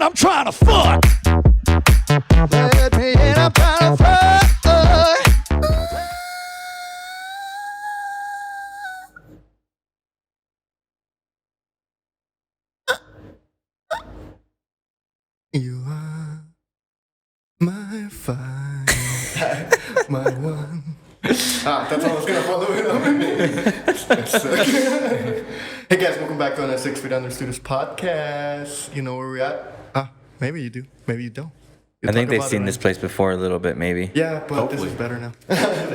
and I'm trying to fuck. Let me in, I'm trying to fuck. You are my fire, my one. That's all I was gonna follow it up. Hey guys, welcome back to the 6 Feet Under Studios podcast. You know where we're at? Maybe you do, maybe you don't. I think they've seen this place before a little bit, maybe. Yeah, but hopefully. This is better now.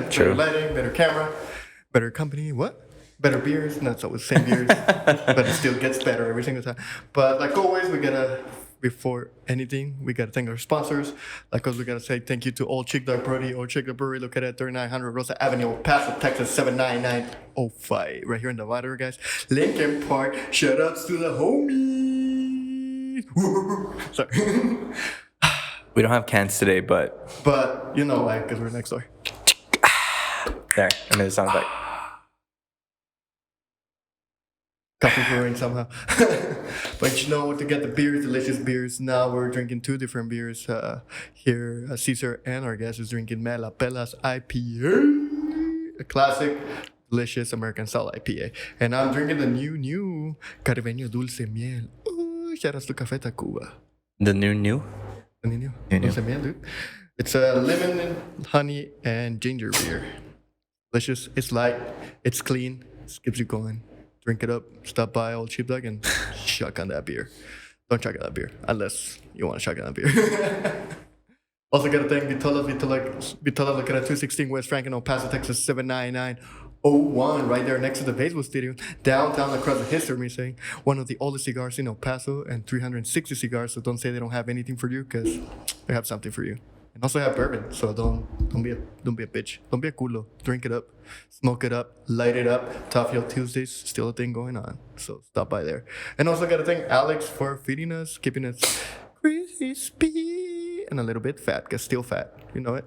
True. Better lighting, better camera, better company. What? Better beers. No, it's always the same beers, but it still gets better every single time. But like always, before anything, we gotta thank our sponsors. Like us, we gotta say thank you to Old SheepDog Brewery, Old SheepDog Brewery, located at 3900 Rosa Avenue, Paso, Texas 79905, right here in the water, guys. Lincoln Park. Shoutouts to the homies. Sorry. We don't have cans today, but you know why? Because we're next door. There, I made the sound effect. Coffee brewing somehow. But you know what to get the beers, delicious beers. Now we're drinking two different beers here. Cesar and our guest is drinking Vitolas IPA, a classic, delicious American style IPA. And I'm drinking the new Caribeño Dulce Miel. Ooh, shout out to Café Tacuba. The new? The new Dulce Miel, dude. It's a lemon, honey, and ginger beer. Delicious. It's light. It's clean. It keeps you going. Drink it up, stop by Old SheepDog and shotgun that beer. Don't shotgun that beer, unless you want to shotgun that beer. Also got to thank Vitolas located at 216 West Franklin, El Paso, Texas 79901, right there next to the baseball stadium, downtown across the history saying one of the oldest cigars in El Paso and 360 cigars, so don't say they don't have anything for you, because they have something for you. And also have bourbon, so don't be a bitch. Don't be a culo. Drink it up, smoke it up, light it up. Toffee Tuesdays, still a thing going on. So stop by there. And also got to thank Alex for feeding us, keeping us crispy and a little bit fat, because still fat. You know it.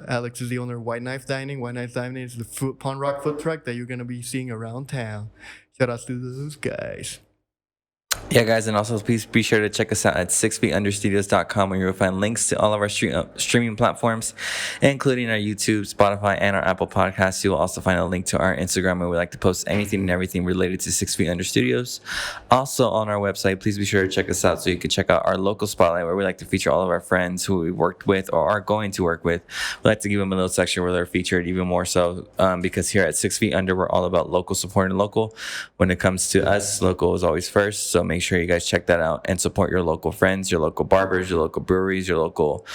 Alex is the owner of White Knife Dining. White Knife Dining is the Pond Rock food truck that you're going to be seeing around town. Shout out to those guys. Yeah, guys, and also please be sure to check us out at 6feetunderstudios.com, where you'll find links to all of our streaming platforms, including our YouTube, Spotify, and our Apple Podcasts. You'll also find a link to our Instagram, where we like to post anything and everything related to 6 Feet Under Studios. Also on our website, please be sure to check us out so you can check out our local spotlight, where we like to feature all of our friends who we worked with or are going to work with. We like to give them a little section where they're featured even more so, because here at 6 Feet Under, we're all about local, supporting local. When it comes to us, local is always first, so make sure you guys check that out and support your local friends, your local barbers, your local breweries, your local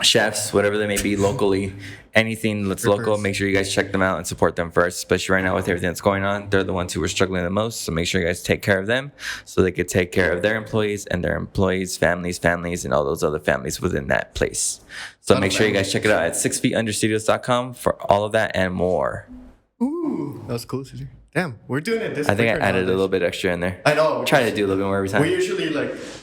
chefs, whatever they may be locally. Anything that's local, make sure you guys check them out and support them first, especially right now with everything that's going on. They're the ones who are struggling the most, so make sure you guys take care of them so they could take care of their employees and their employees' families, and all those other families within that place. So make sure you guys check it out at 6feetunderstudios.com for all of that and more. Ooh, that was cool, Cesar. Damn, we're doing it this I think I added a little bit extra in there. I know. Try to do a little bit more every time. We usually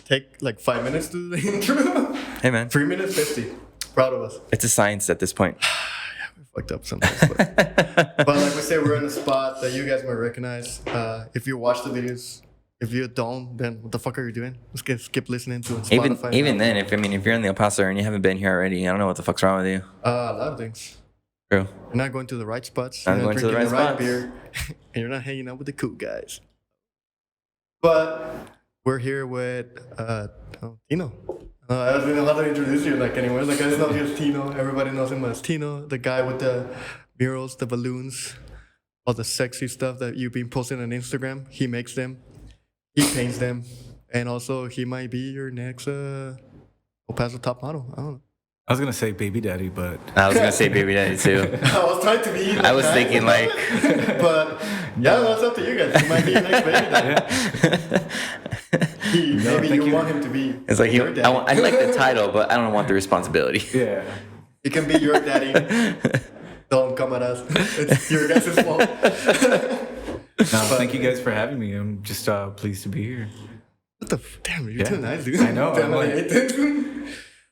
take 5 minutes to do the intro. Hey, man. 3 minutes 50. Proud of us. It's a science at this point. Yeah, we fucked up sometimes. But like we say, we're in a spot that you guys might recognize. If you watch the videos, if you don't, then what the fuck are you doing? Let's skip listening to it. Spotify. Even then, if you're in the El Paso and you haven't been here already, I don't know what the fuck's wrong with you. A lot of things. True. You're not going to the right spots. You're not going to the right beer, and you're not hanging out with the cool guys. But we're here with Tino. I was going to introduce you anywhere. The guys know you as Tino. Everybody knows him as Tino, the guy with the murals, the balloons, all the sexy stuff that you've been posting on Instagram. He makes them. He paints them. And also, he might be your next El Paso top model. I don't know. I was going to say baby daddy, but... I was going to say baby daddy, too. I was trying to be... I was thinking, But, yeah, that's up to you guys. He might be your next baby daddy. Maybe you want him to be it's like your daddy. I like the title, but I don't want the responsibility. Yeah. He can be your daddy. Don't come at us. It's your guys' fault. Thank you guys for having me. I'm just pleased to be here. What the... Damn, you're too nice, dude. I know. Damn, I hate that.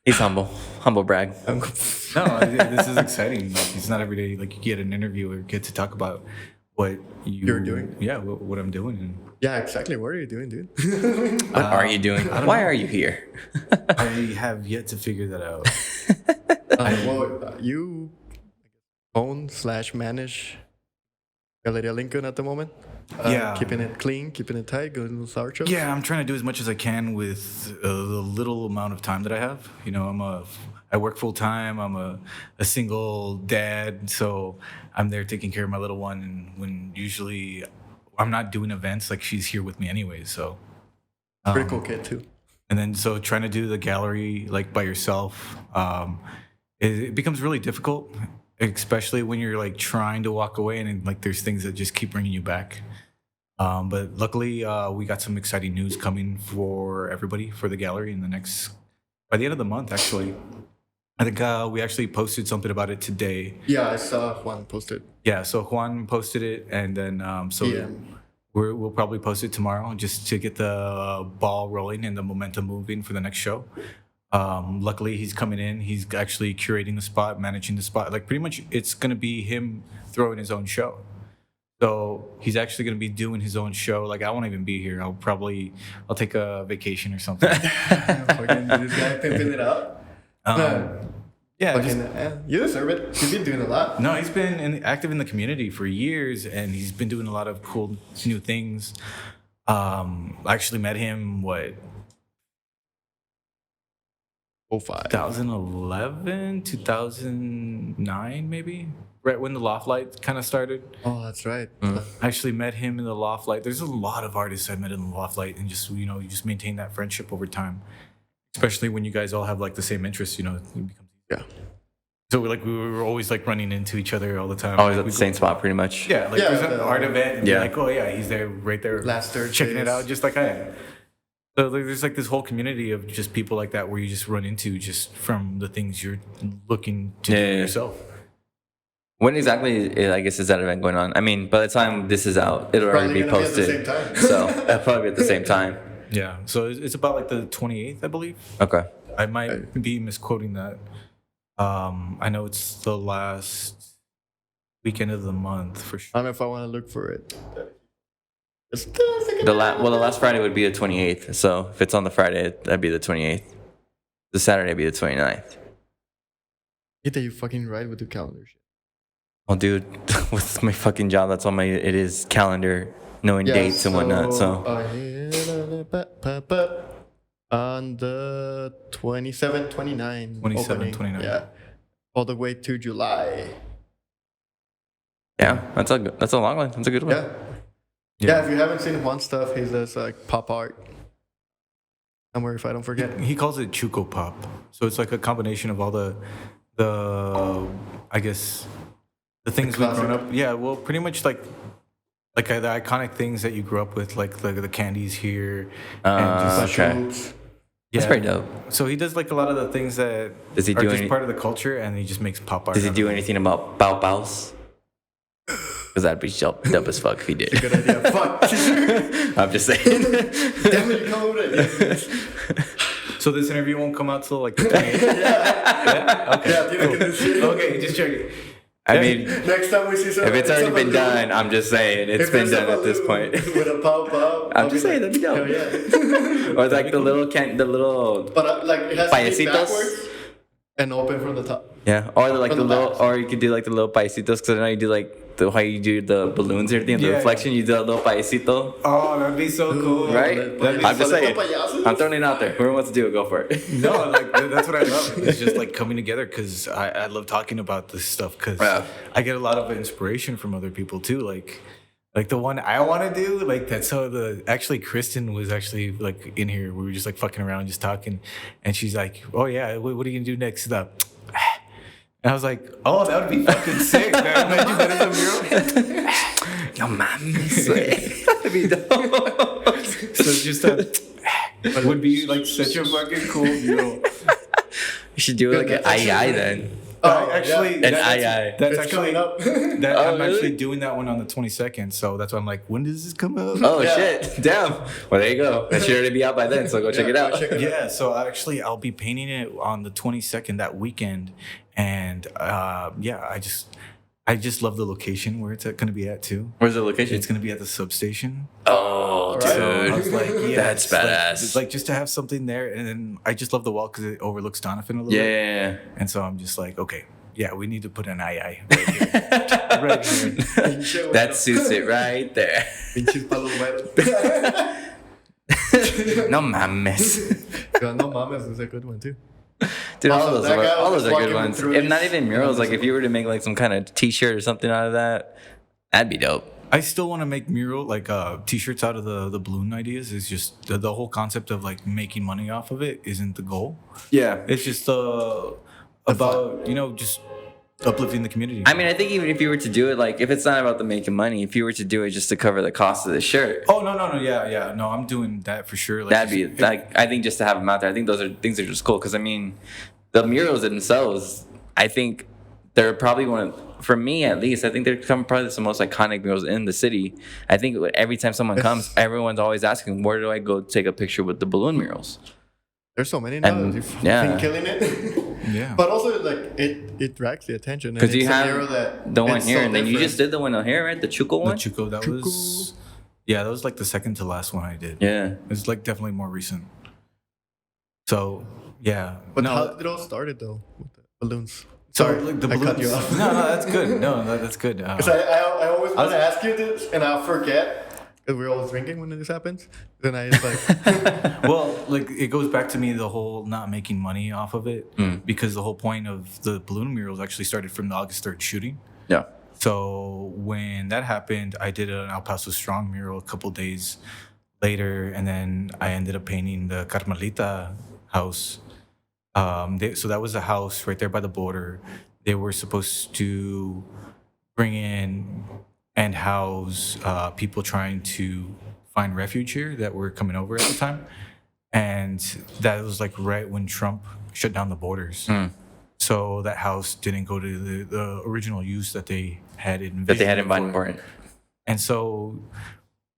He's humble. Humble brag. No, this is exciting. It's not every day you get an interview or get to talk about what You're doing? Yeah, what I'm doing. And Yeah, exactly. What are you doing, dude? What are you doing? Why are you here? I have yet to figure that out. Well, you own/manage Galeria Lincoln at the moment. Yeah. Keeping it clean, keeping it tight, going to sour shows. Yeah, I'm trying to do as much as I can with the little amount of time that I have. You know, I work full time. I'm a single dad, so I'm there taking care of my little one. And when usually I'm not doing events, like she's here with me anyway. So Pretty cool kid too. and then so trying to do the gallery like by yourself, it becomes really difficult, especially when you're like trying to walk away and like there's things that just keep bringing you back. But luckily, we got some exciting news coming for everybody for the gallery by the end of the month, actually. I think we actually posted something about it today. Yeah, I saw Juan posted. Yeah, so Juan posted it, and then we'll probably post it tomorrow just to get the ball rolling and the momentum moving for the next show. Luckily, he's coming in. He's actually curating the spot, managing the spot. Like pretty much, it's gonna be him throwing his own show. So he's actually going to be doing his own show. Like I won't even be here. I'll take a vacation or something. Fucking this guy pimping it up. Yeah. You deserve it. You've been doing a lot. No, he's been active in the community for years, and he's been doing a lot of cool new things. I actually met him 05. 2011, 2009, maybe. Right when the Loft Light kind of started. Oh, that's right. I actually met him in the Loft Light. There's a lot of artists I met in the Loft Light, and just you just maintain that friendship over time. Especially when you guys all have like the same interests, it becomes Yeah. So we were always like running into each other all the time. Always Like, at the same spot, pretty much. Yeah, like there's an art event, and yeah. you're like, oh yeah, he's there, right there, Last Thursdays. checking it out, just like I am. So there's like this whole community of just people like that where you just run into just from the things you're looking to do yourself. When exactly, I guess, is that event going on? I mean, by the time this is out, it'll already be posted. Be at the same time. So it'll probably be at the same time. Yeah, so it's about like the 28th, I believe. Okay. I might be misquoting that. I know it's the last weekend of the month for sure. I don't know if I want to look for it. The last Friday would be the 28th. So if it's on the Friday, that'd be the 28th. The Saturday would be the 29th. Hate that you fucking ride with the calendar shit. Well, dude, with my fucking job, that's all it is calendar, knowing dates and whatnot. So on the 27, 29. 27, 29. Yeah. All the way to July. yeah, that's a long one. That's a good one. Yeah, if you haven't seen Juan's stuff, he does like pop art. Somewhere, if I don't forget. He calls it Chuco Pop. So it's like a combination of all the I guess the things we've grown up. Yeah, well, pretty much like the iconic things that you grew up with, like the candies here. And just okay. That's pretty dope. So he does like a lot of the things that Does he are do just part of the culture, and he just makes pop art. Does he do anything about bow bows? Because that'd be dope as fuck if he did. Good idea. Fuck. I'm just saying. Damn it, you come over there. So this interview won't come out till like the 28th? Yeah? Okay. Yeah, Tino can do shit. Okay, just check it. I mean, Next time we see something. if it's already been done, I'm just saying it's been done at this point. With a pop. I'm just saying that'd be dope. Yeah. Or like the little But like it has to be Payasitos? backwards and open from the top. yeah, or like From the the little, back. or you could do like the little paisitos because I know you do like how you do the balloons and everything, the Yeah. reflection. You do a little paisito, Oh, that'd be so cool. right? That'd I'm just be saying. payasos? I'm throwing it out there. Whoever wants to do it, go for it. No, like that's what I love. It's just like coming together because I love talking about this stuff because Yeah. I get a lot of inspiration from other people too. Like the one I want to do, like that's how actually Kristen was actually like in here. We were just like fucking around, just talking, and she's like, "Oh yeah, what are you gonna do next?" And I was like, "Oh, that would be fucking sick, man! Imagine that as a mural." Yo, mames. That'd be dope. So it's just it would be like such a fucking cool mural. You should do like an II then. Actually, An II. That's It's actually coming up. I'm really? actually doing that one on the 22nd. So that's why I'm like, when does this come out? Oh Yeah. shit! Damn. Well, there you go. That should already be out by then. So go check it out. Yeah, so I'll be painting it on the 22nd that weekend, and I just love the location where it's going to be at too. Where's the location? It's going to be at the substation. Oh, dude. So I was like, yeah, That's badass. It's like just to have something there, and then I just love the wall because it overlooks Donovan a little bit. Yeah. And so I'm just like, okay, yeah, we need to put an II right here. Right here. That suits it right there. Pinches palos buenos. No mames. No mames is a good one too. Dude, all Also, those that guy are was good walking ones. through If his- not even murals, like if you were to make like some kind of T-shirt or something out of that, that'd be dope. I still want to make mural like t-shirts out of the balloon ideas. Is just the whole concept of like making money off of it isn't the goal. Yeah. It's just about just uplifting the community. I mean, I think even if you were to do it, like if it's not about the making money, if you were to do it just to cover the cost of the shirt, Oh no, yeah, no, I'm doing that for sure. Like, that'd be like I think just to have them out there, I think those are things that are just cool. Because I mean, the murals themselves, I think they're probably for me at least, I think they're probably the most iconic murals in the city. I think every time someone comes, everyone's always asking, where do I go take a picture with the balloon murals? There's so many now. And, You've yeah. been killing it. Yeah. But also, like, it drags the attention. Because you it's a have mural that the one it's here, so and then you different. just did the one out here, right? The Chuco The one? Chuco, that was like the second to last one I did. Yeah. It's like definitely more recent. So yeah. But no, how did it all started though with the balloons? so Sorry, like the I cut balloons. you off. No, that's good. No, that's good. Because I always want to ask you this, and I'll forget. Because we're always drinking when this happens. Then I just like, Well, like it goes back to me the whole not making money off of it because the whole point of the balloon murals actually started from the August 3rd shooting. Yeah. So when that happened, I did an El Paso Strong mural a couple days later, and then I ended up painting the Carmelita house. So that was a house right there by the border. They were supposed to bring in and house people trying to find refuge here that were coming over at the time. And that was like right when Trump shut down the borders. So that house didn't go to the original use that they had envisioned. That they had invited for it. And so,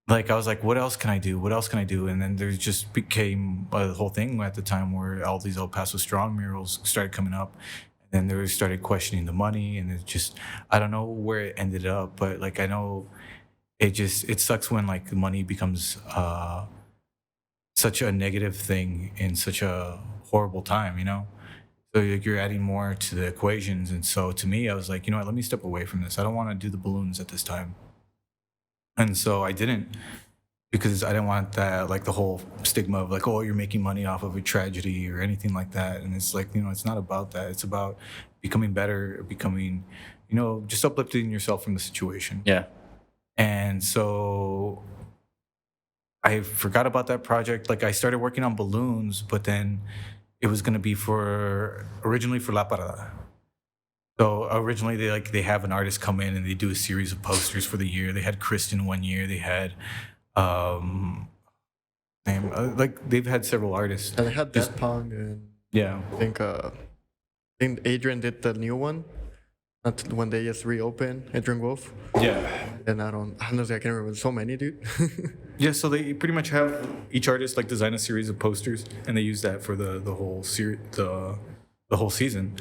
like, I was like, what else can I do? What else can I do? And then there just became a whole thing at the time where all these El Paso Strong murals started coming up. And then they started questioning the money. And it just, I don't know where it ended up, but like, I know it sucks when like money becomes such a negative thing in such a horrible time, you know? So like, you're adding more to the equations. And so to me, I was like, you know what, let me step away from this. I don't want to do the balloons at this time. And so I didn't, because I didn't want that, like the whole stigma of like, oh, you're making money off of a tragedy or anything like that. And it's like, you know, it's not about that. It's about becoming better, becoming, you know, just uplifting yourself from the situation. Yeah. And so I forgot about that project. Like I started working on balloons, but then it was going to be originally for La Parada. So originally they have an artist come in and they do a series of posters for the year. They had Kristen one year. They had like they've had several artists. and they had that Pong, and Yeah. I think Adrian did the new one. Not when they just reopened Adrian Wolf. Yeah. And honestly, I can't remember so many, dude. Yeah, so they pretty much have each artist like design a series of posters, and they use that for the whole series, the whole season.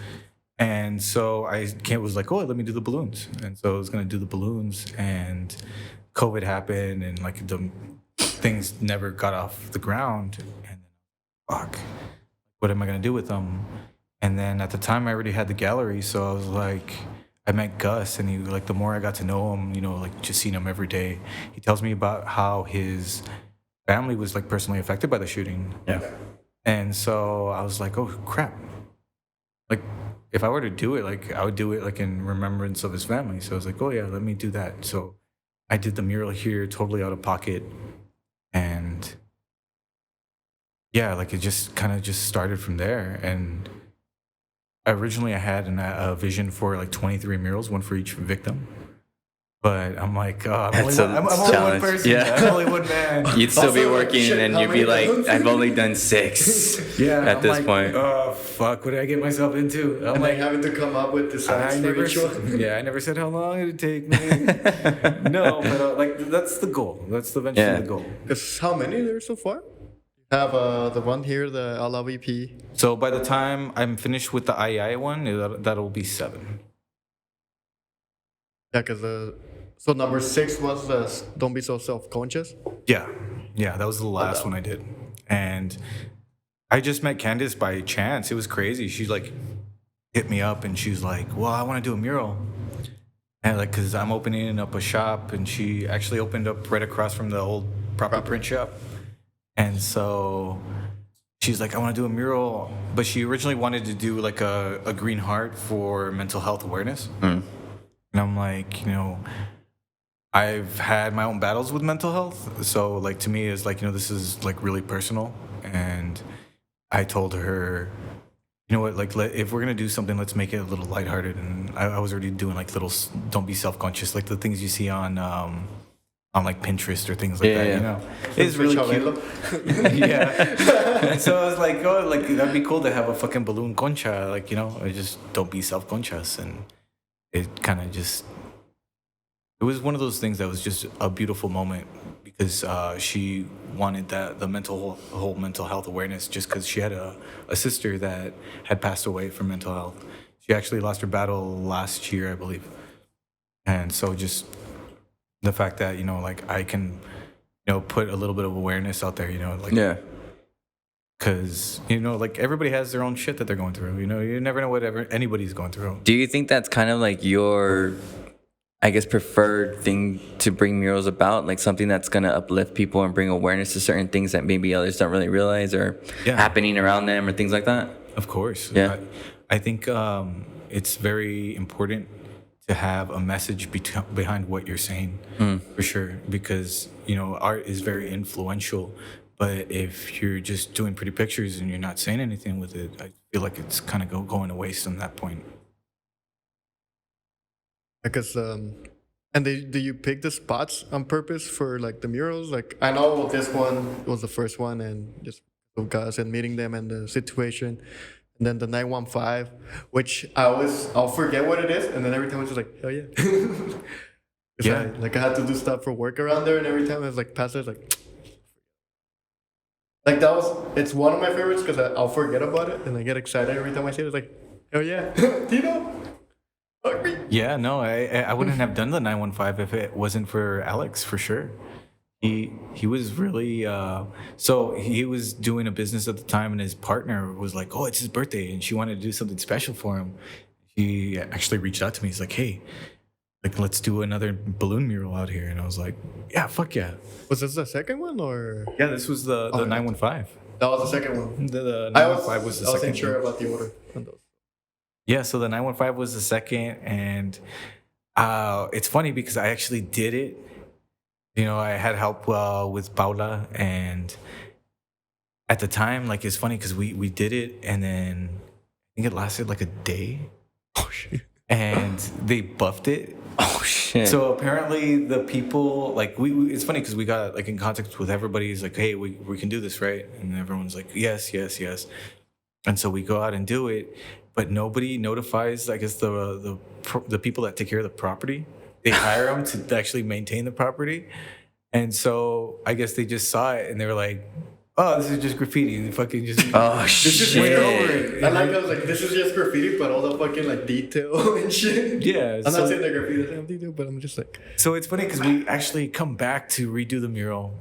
And so I was like, oh, let me do the balloons. And so I was gonna do the balloons, and COVID happened, and like the things never got off the ground. And fuck, what am I gonna do with them? And then at the time, I already had the gallery, so I was like, I met Gus, and he like the more I got to know him, you know, like just seeing him every day, he tells me about how his family was like personally affected by the shooting. Yeah. And so I was like, oh crap, like if I were to do it, like I would do it like in remembrance of his family. So I was like, oh yeah, let me do that. So I did the mural here totally out of pocket, and yeah, like it just kind of just started from there. And originally I had a vision for like 23 murals, one for each victim. But I'm like, I'm only one challenge. person. Yeah. I'm only one man. You'd still be Also, working, shit, and how you'd be many like, balloons? I've only done 6 Yeah. at I'm this like, point. oh fuck, what did I get myself into? I'm and like, like having to come up with designs for each one. I never said how long it'd take me. No, but like that's the goal. That's eventually Yeah. the goal. Because how many there so far? You have the one here, the LLVP. So by the time I'm finished with the II one, that'll be 7. Yeah, because so number 6 was Don't Be So Self-Conscious. Yeah, that was the last one I did, and I just met Candace by chance. It was crazy. She like hit me up and she's like, "Well, I want to do a mural," and like, cause I'm opening up a shop, and she actually opened up right across from the old proper print shop, and so she's like, "I want to do a mural," but she originally wanted to do like a green heart for mental health awareness, and I'm like, I've had my own battles with mental health, so like to me it's like, this is like really personal, and I told her, you know what, like if we're gonna do something, let's make it a little lighthearted. And I was already doing like little don't be self-conscious, like the things you see on like Pinterest or things like that. It's really cute. Yeah. And so I was like, oh, like that'd be cool to have a fucking balloon concha, like I just don't be self-conscious, and it kind of just. It was one of those things that was just a beautiful moment because she wanted the whole mental health awareness, just because she had a sister that had passed away from mental health. She actually lost her battle last year, I believe. And so just the fact that, like I can, put a little bit of awareness out there, like. Yeah. Because, like everybody has their own shit that they're going through. You never know what anybody's going through. Do you think that's kind of like your, I guess, preferred thing to bring murals about, like something that's going to uplift people and bring awareness to certain things that maybe others don't really realize or happening around them or things like that? Of course. Yeah. I think it's very important to have a message behind what you're saying, for sure, because, art is very influential. But if you're just doing pretty pictures and you're not saying anything with it, I feel like it's kind of going to waste on that point. Because and do you pick the spots on purpose for like the murals? Like I know this one was the first one, and just guys and meeting them and the situation, and then the 915, which I'll forget what it is, and then every time I was just like, oh yeah, yeah. I had to do stuff for work around there, and every time I was like past it, like it's one of my favorites because I'll forget about it and I get excited every time I see it. It's like, oh yeah, Tino. Yeah, no, I wouldn't have done the 915 if it wasn't for Alex, for sure. He was really so he was doing a business at the time, and his partner was like, oh, it's his birthday, and she wanted to do something special for him. He actually reached out to me. He's like, hey, like let's do another balloon mural out here, and I was like, yeah, fuck yeah. Was this the second one or? Yeah, this was the 915. That was the second one. The 915 was the second. I wasn't sure about the order on those. Yeah, so the 915 was the second, and it's funny because I actually did it. I had help with Paula, and at the time, like it's funny because we did it, and then I think it lasted like a day. Oh shit! And they buffed it. Oh shit! So apparently the people like it's funny because we got like in contact with everybody. He's like, hey, we can do this, right? And everyone's like, yes. And so we go out and do it. But nobody notifies, I guess, the people that take care of the property. They hire them to actually maintain the property. And so I guess they just saw it and they were like, oh, this is just graffiti. And they fucking just... Oh, shit. Just went over it. I was like, this is just graffiti, but all the fucking, like, detail and shit. Yeah. I'm not saying they're graffiti, I'm detail, but I'm just like... So it's funny because we actually come back to redo the mural.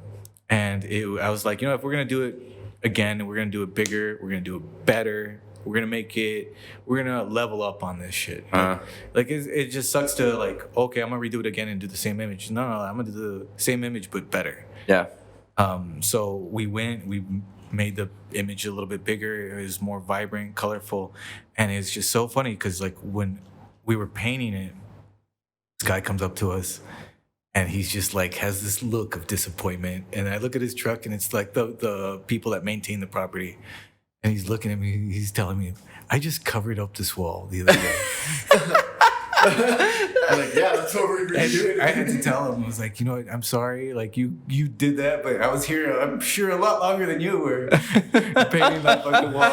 And I was like, if we're going to do it again, we're going to do it bigger, we're going to do it better... We're gonna level up on this shit. Like it just sucks to like, okay, I'm gonna redo it again and do the same image. No, I'm gonna do the same image but better. Yeah. So we made the image a little bit bigger. It was more vibrant, colorful, and it's just so funny because like when we were painting it, this guy comes up to us. And he's just like has this look of disappointment. And I look at his truck, and it's like the people that maintain the property. And he's looking at me, he's telling me, I just covered up this wall the other day. I'm like, yeah, that's what we're doing. I had to tell him, I was like, you know what, I'm sorry, like you did that, but I was here, I'm sure, a lot longer than you were painting that fucking wall.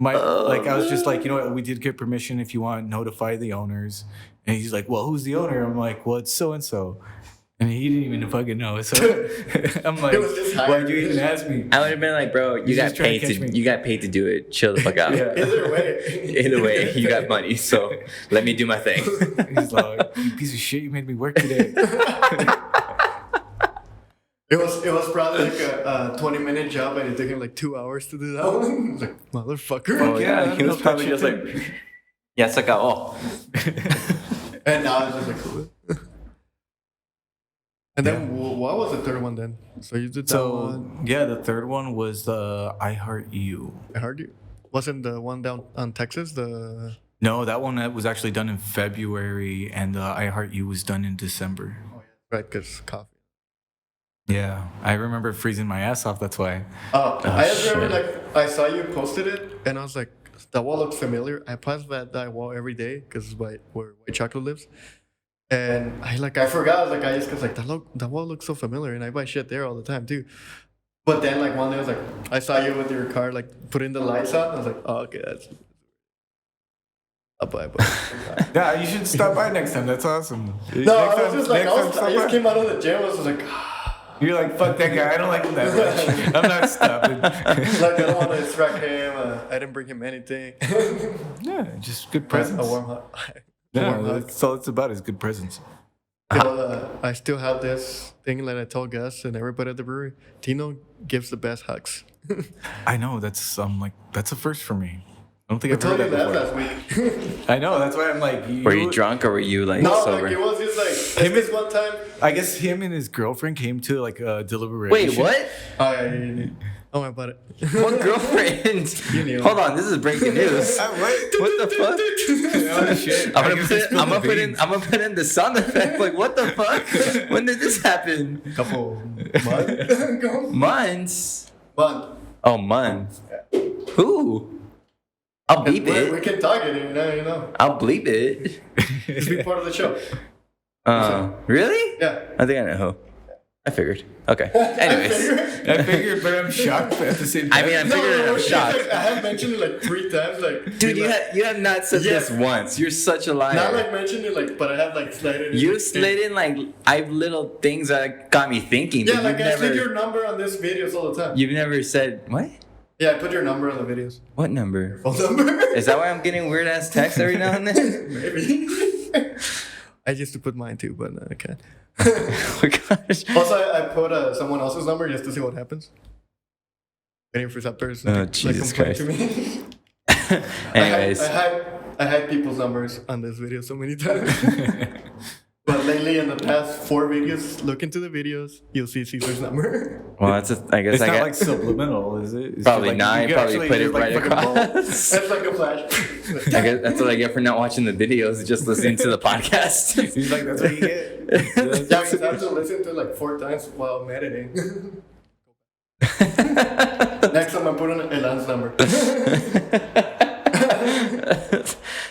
I was just like, you know what, we did get permission. If you want, notify the owners. And he's like, well, who's the owner? I'm like, well, it's so-and-so. And he didn't even fucking know. So I'm like, was just why'd you even ask me? I would have been like, bro, you He's got just trying paid to catch me. you got paid to do it. Chill the fuck out. Yeah. Either way. You got money, so let me do my thing. He's like, you piece of shit, you made me work today. It was probably like a 20-minute job, and it took him like 2 hours to do that one. I was like, motherfucker. Oh yeah, Yeah, he was no probably shit. just like, yeah, it's like, oh, And now it's just like, cool. And then what was the third one then? So you did that So one. yeah, the third one was I Heart You. I heard you. Wasn't the one down on Texas the? No, that one was actually done in February, and I Heart You was done in December. Right, because coffee. Yeah, I remember freezing my ass off. That's why. I just remember shit. like I saw you posted it, and I was like, that wall looks familiar. I pass that wall every day because it's where White Chocolate lives. And I forgot. I was like, I just was like that wall looks so familiar, and I buy shit there all the time too. But then like one day I was like, I saw you with your car like putting the lights on. I was like, oh okay, that's. I'll buy. Yeah, you should stop by next time. That's awesome. No, I was just like, I stop just by. came out of the gym. I was just like, You're like, fuck that guy. I don't like him that much. I'm not stopping. like I don't want to distract him. I didn't bring him anything. Yeah, just good A presents. warm hug. Yeah, warm hug. that's all it's about is good presents. I still have this thing that I told Gus and everybody at the brewery. Tino gives the best hugs. I know that's that's a first for me. I don't think I I've heard told you that that before. last week. I know that's why I'm like. were you drunk or were you like No, sober? like it was just like Him this one time. I guess him and his girlfriend came to like a deliberation. Wait, what? Oh, about it. What girlfriend? You knew. Hold on, this is breaking news. What? What the fuck? Oh, shit. I'm I gonna guess put I it, spilled I'm gonna the put in beans. I'm gonna put in the sound effect. Like what the fuck? When did this happen? Couple months ago. Months. Month. Oh, months. Who? I'll bleep We it. can talk it, you know. I'll bleep it. Just be part of the show. Really? Yeah. I think I know who. I figured. Okay. Anyways, I figured, but I'm shocked at the same time. I mean, I'm No, figuring I'm it's shocked. like, I have mentioned it like 3 times. Like, Dude, be like, you have not said Yeah. this once. You're such a liar. not like mentioned it, like, but I have like slid it. You slid in like I've little things that got me thinking. Yeah, but like you've I never, slid your number on this videos all the time. You've never said what? Yeah, I put your number on the videos. What number? Phone number? Is that why I'm getting weird ass texts every now and then? Maybe. I used to put mine too, but I can't. Oh my gosh. Also, I put someone else's number just to see what happens. Waiting for that person Oh, to Jesus complain Christ. to me. Anyways, I had people's numbers on this video so many times. But lately, in the past 4 videos, look into the videos, you'll see Cesar's number. well, I guess It's I not got like subliminal, is it? It's probably just like, not. you I can probably actually put it hear, like, right fucking ball. across. That's like a flash. I guess that's what I get for not watching the videos, just listening to the podcast. He's like, that's what you get. Yeah, because I have to listen to it like 4 times while I'm editing. Next time, I'm putting Elan's number.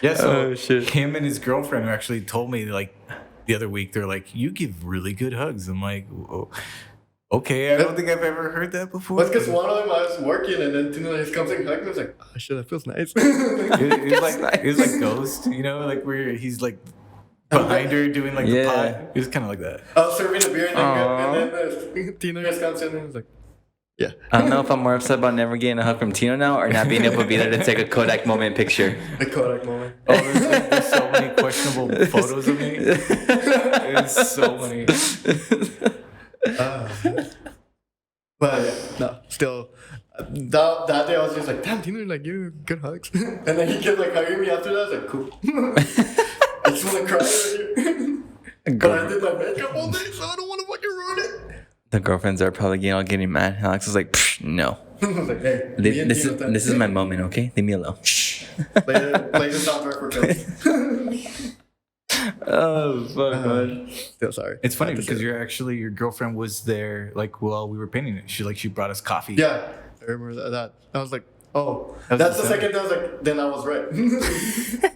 Yeah, so Oh, shit. him and his girlfriend who actually told me like the other week, they're like, you give really good hugs. I'm like, oh, okay, I don't think I've ever heard that before. That's because one of them I was working, and then Tino just comes and hugs me. I was like, oh shit, that feels nice. It was like That's it was like Ghost, you know, like where he's like behind her doing like the Yeah. pot. It was kind of like that. I was serving a beer, and Aw. then Tino just comes in and he's like, yeah. I don't know if I'm more upset about never getting a hug from Tino now or not being able to be there to take a Kodak moment picture. The Kodak moment. Oh, there's so many questionable photos of me. There's so many. But yeah, no, still, that day I was just like, damn, Tino, like, you good hugs. And then he kept like hugging me after that. I was like, cool. I just want to cry over here. But I did my makeup all day, so I don't want to fucking ruin it. The girlfriends are probably getting mad. Alex was like, "Psh, no. I was like, hey, me and This Tino time. is my moment, okay? Leave me alone. Shh. Play the soundtrack for Ghost. Oh, fuck, man. Still sorry. It's funny Had to because say your girlfriend was there like while we were painting it. She brought us coffee. that. Yeah, I remember that. I was like, oh, That was that's the insane. second time I was like, then I was right.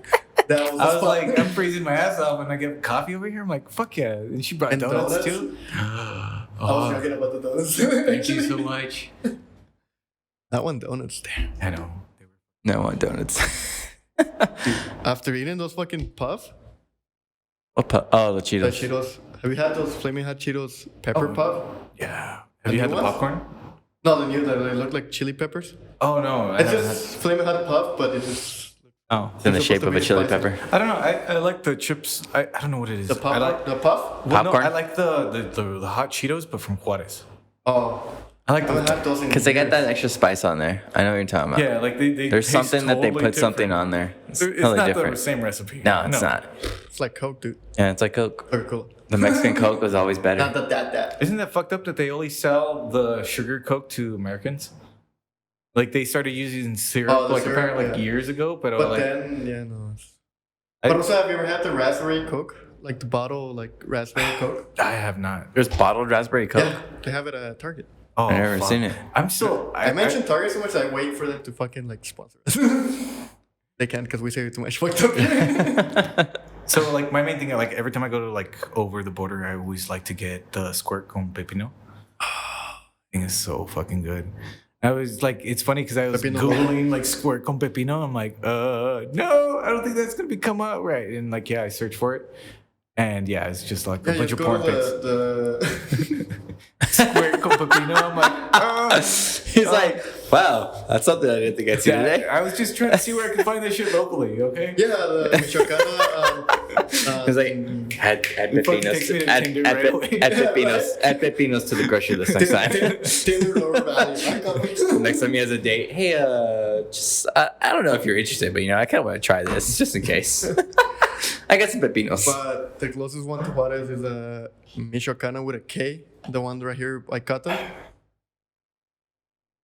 That was, I was like, I'm freezing my ass off and I get coffee over here. I'm like, fuck yeah. And she brought And donuts, donuts? too. I was joking about the donuts. Thank you so much. That one donuts, damn. I know. No, I want donuts. After eating those fucking puff, Oh, the the Cheetos. Cheetos Have you had those Flaming Hot Cheetos pepper puff? Yeah. Have you had the ones? popcorn? No, the new that they look like chili peppers. Oh no, It's just Flaming Hot puff, but it's just. It's in the shape of a chili pepper. I don't know. I like the chips. I don't know what it is. The puff. I like the puff. well, no, Popcorn? I like the hot Cheetos, but from Juarez. Oh, I like I haven't had those in Because they got years. that extra spice on there. I know what you're talking about. Yeah, like they There's taste something that they totally put something different. on there. It's It's totally not different. the same recipe. No, it's not. It's like Coke, dude. Yeah, it's like Coke. Coca-Cola. The Mexican Coke was always better. Not that. Isn't that fucked up that they only sell the sugar Coke to Americans? Like they started using syrup the like syrup, apparently like yeah. years ago, but, But like then, yeah, no. I- But also, have you ever had the raspberry Coke? Like the bottle, like raspberry Coke? I have not. There's bottled raspberry Coke. Yeah, they have it at Target. Oh, I've never fuck. seen it. I'm still. I mentioned Target so much, I wait for them to fucking like sponsor us. They can't because we say too much fucked up. So like my main thing, like every time I go to like over the border, I always like to get the squirt con pepino. I think it's so fucking good. I was like, it's funny because I was Pepino. googling like squirt con pepino. I'm like, no, I don't think that's gonna come out right. And like, yeah, I searched for it, and yeah, it's just like a Yeah, bunch you of go porn to pics. the Squirt con pepino. I'm like, He's like, wow, that's something I didn't think I'd see today. I was just trying to see where I could find that shit locally. Okay. yeah, the Michoacana. He's like, add fucking takes me to Tinder right away. add Pepinos to the grocery list next time. Taylor Lower Valley. I got me. Next time he has a date, hey, just I don't know if you're interested, but I kind of want to try this just in case. I got some pepinos. But the closest one to Juarez is a Michoacana with a K. The one right here by Cata.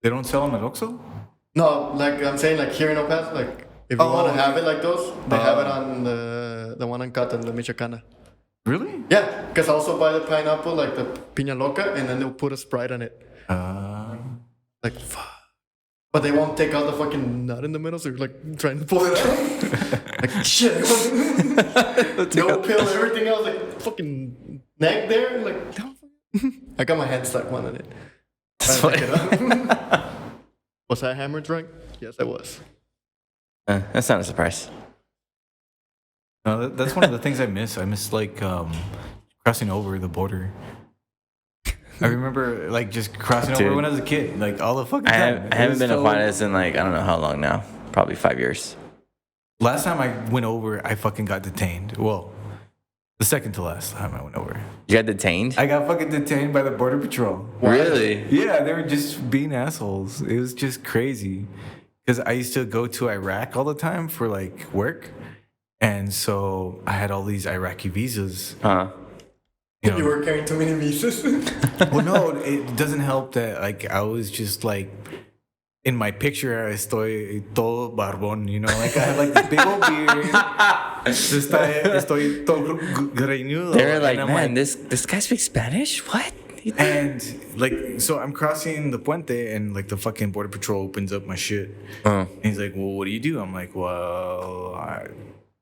They don't sell them at Oxxo? No, like I'm saying, like here in El Paso, like if you want to have it like those, they have it on the one on Cata, the Michoacana. Really? Yeah, because I also buy the pineapple, like the piña loca, and then they'll put a Sprite on it. Like, fuck. But they won't take out the fucking nut in the middle, so you're like trying to pull it out. Like, shit. No pill, everything else, like fucking neck there. Like, don't I got my hand stuck one in it. That's Trying to funny. pick it up. Was I hammered drunk? Yes, I was. That's not a surprise. No, that's one of the things I miss. I miss like crossing over the border. I remember like just crossing over Dude. when I was a kid, like all the fucking time. I haven't It been to was Juarez in like, I don't know how long now. Probably 5 years. Last time I went over, I fucking got detained. Well, the second to last time I went over, You got detained? I got fucking detained by the border patrol. Really? Yeah, they were just being assholes. It was just crazy. Because I used to go to Iraq all the time for like work. And so I had all these Iraqi visas. You know. You were carrying too many visas. Well, no, it doesn't help that like I was just like in my picture estoy todo barbón, you know, like I have like this big old beard. Estoy todo greñudo. They were like, and I'm man, this guy speaks Spanish? What? And like, so I'm crossing the puente, and like the fucking border patrol opens up my shit. And he's like, "Well, what do you do?" I'm like, "Well, I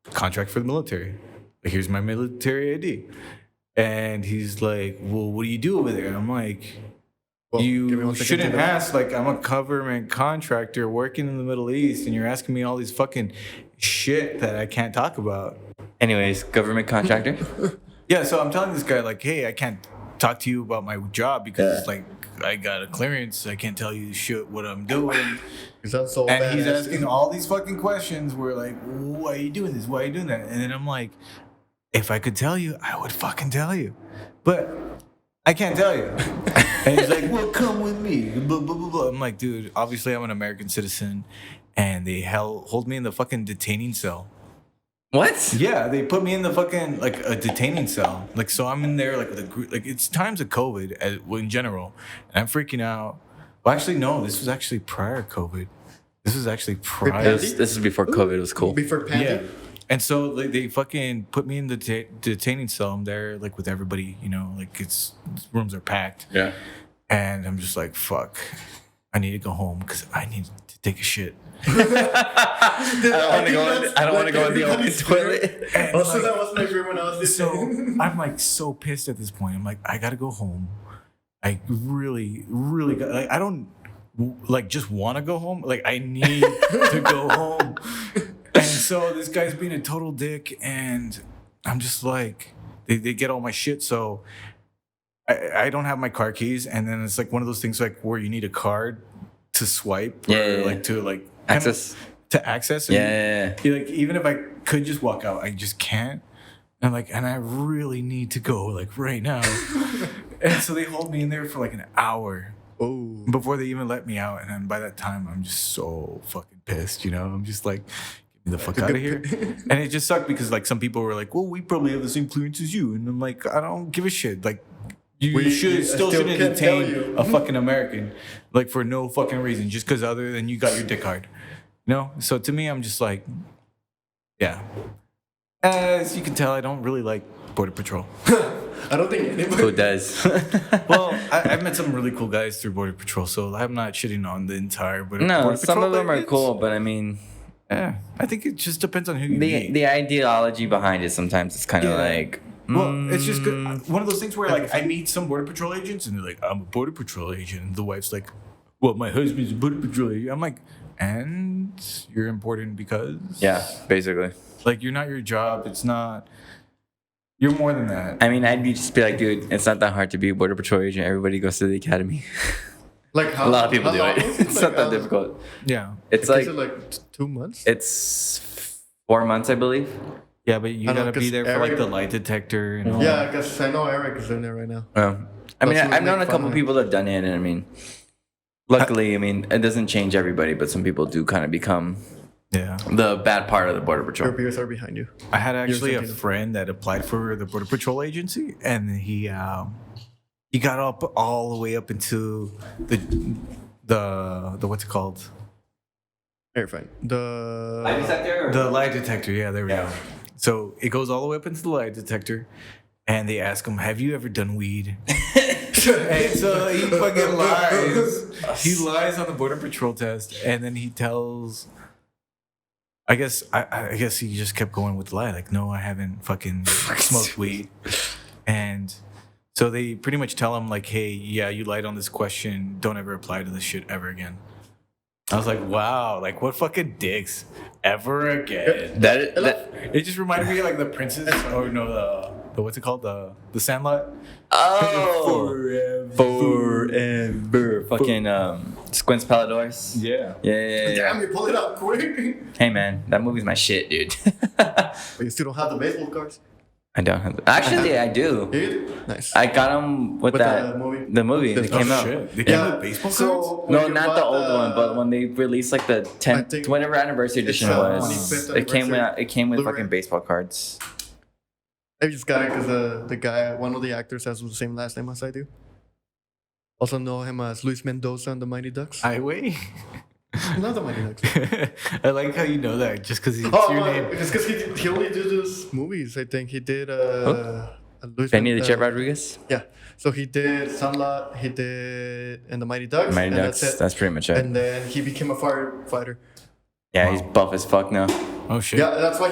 contract for the military. Like, here's my military ID." And he's like, "Well, what do you do over there?" I'm like, Well, give me "You 1 second shouldn't to- ask. Like, I'm a government contractor working in the Middle East, and you're asking me all these fucking shit that I can't talk about." Anyways, government contractor. Yeah, so I'm telling this guy like, "Hey, I can't talk to you about my job because like I got a clearance. I can't tell you shit what I'm doing." Is that so And bad? he's asking all these fucking questions. We're like, "Why are you doing this? Why are you doing that?" And then I'm like, "If I could tell you, I would fucking tell you, but I can't tell you." And he's like, "Well, come with me." Blah, blah, blah, blah. I'm like, "Dude, obviously I'm an American citizen," and they hold me in the fucking detaining cell. What? Yeah, they put me in the fucking like a detaining cell. Like, so I'm in there like with a group. Like, it's times of COVID in general, and I'm freaking out. Well, actually, no. This was actually prior COVID. This was actually prior. This is before COVID was cool. Before Pandy? Yeah. And so like, they fucking put me in the detaining cell. I'm there like with everybody. You know, like rooms are packed. Yeah. And I'm just like, fuck. I need to go home because I need to take a shit. I don't want to go in the open toilet. And, Also, like, that was my dream when I was So listening. I'm like so pissed at this point. I'm like, I gotta go home. I really, really got, like, I don't like just want to go home. Like, I need to go home. And so this guy's being a total dick, and I'm just like, they get all my shit. So I don't have my car keys, and then it's like one of those things like where you need a card to swipe or like to like access to access. Yeah. Like even if I could just walk out, I just can't. And like, and I really need to go like right now. And so they hold me in there for like an hour before they even let me out. And then by that time, I'm just so fucking pissed. You know, I'm just like, get me the fuck out of here. And it just sucked because like some people were like, well, we probably have the same clearance as you. And I'm like, I don't give a shit. Like, you shouldn't detain a fucking American like for no fucking reason, just because other than you got your dick hard. You know? So to me, I'm just like, yeah. As you can tell, I don't really like Border Patrol. I don't think anybody Who does? Well, I've met some really cool guys through Border Patrol, so I'm not shitting on the entire Border Patrol. Some of them are cool, but I mean, yeah, I think it just depends on who you meet. The ideology behind it sometimes it's kind of like. Well, it's just good. One of those things where like I meet some Border Patrol agents and they're like, I'm a Border Patrol agent, and the wife's like, well, my husband's a Border Patrol agent. I'm like, and you're important because basically. Like, you're not your job. It's not. You're more than that. I mean, I'd just be like, dude, it's not that hard to be a Border Patrol agent. Everybody goes to the academy. Like a lot of people do it. It's not that difficult. Yeah. It's like 2 months? It's 4 months, I believe. Yeah, but you gotta be there for like the lie detector and all. Yeah, because I know Eric is in there right now. I mean, I've known a couple people that have done it, and I mean, luckily, I mean, it doesn't change everybody, but some people do kind of become the bad part of the Border Patrol. Your peers are behind you. I had actually a friend that applied for the Border Patrol agency, and he got up all the way up into the what's it called? Very fine. The lie detector. Yeah, there we go. So it goes all the way up into the lie detector, and they ask him, "Have you ever done weed?" And so he fucking lies. He lies on the Border Patrol test, and then he tells. I guess he just kept going with the lie. Like, no, I haven't fucking smoked weed. And so they pretty much tell him, like, hey, yeah, you lied on this question. Don't ever apply to this shit ever again. I was like, wow, like, what fucking dicks ever again? It just reminded me of, like, the Princess, or no, the what's it called? The Sandlot? Oh! Forever. Fucking Squints Palladors. Yeah. Damn, you pull it up quick. Hey, man, that movie's my shit, dude. But you still don't have the baseball cards? I don't have Actually, I do. You do? Nice. I got them with that the movie that came out. Shit. They came with baseball cards? No, not the old one, but when they released like the 10th, whatever anniversary edition it was, it came with fucking baseball cards. I just got it because the guy, one of the actors, has the same last name as I do. Also know him as Luis Mendoza on the Mighty Ducks. Highway? Not the Mighty Ducks. I like how you know that just because it's your name. Just because he only did those movies. I think he did Benny the Jet Rodriguez? Yeah. So he did Sandlot, he did and the Mighty Ducks. That's pretty much it. And then he became a firefighter. Yeah, he's buff as fuck now. Oh shit. Yeah, that's why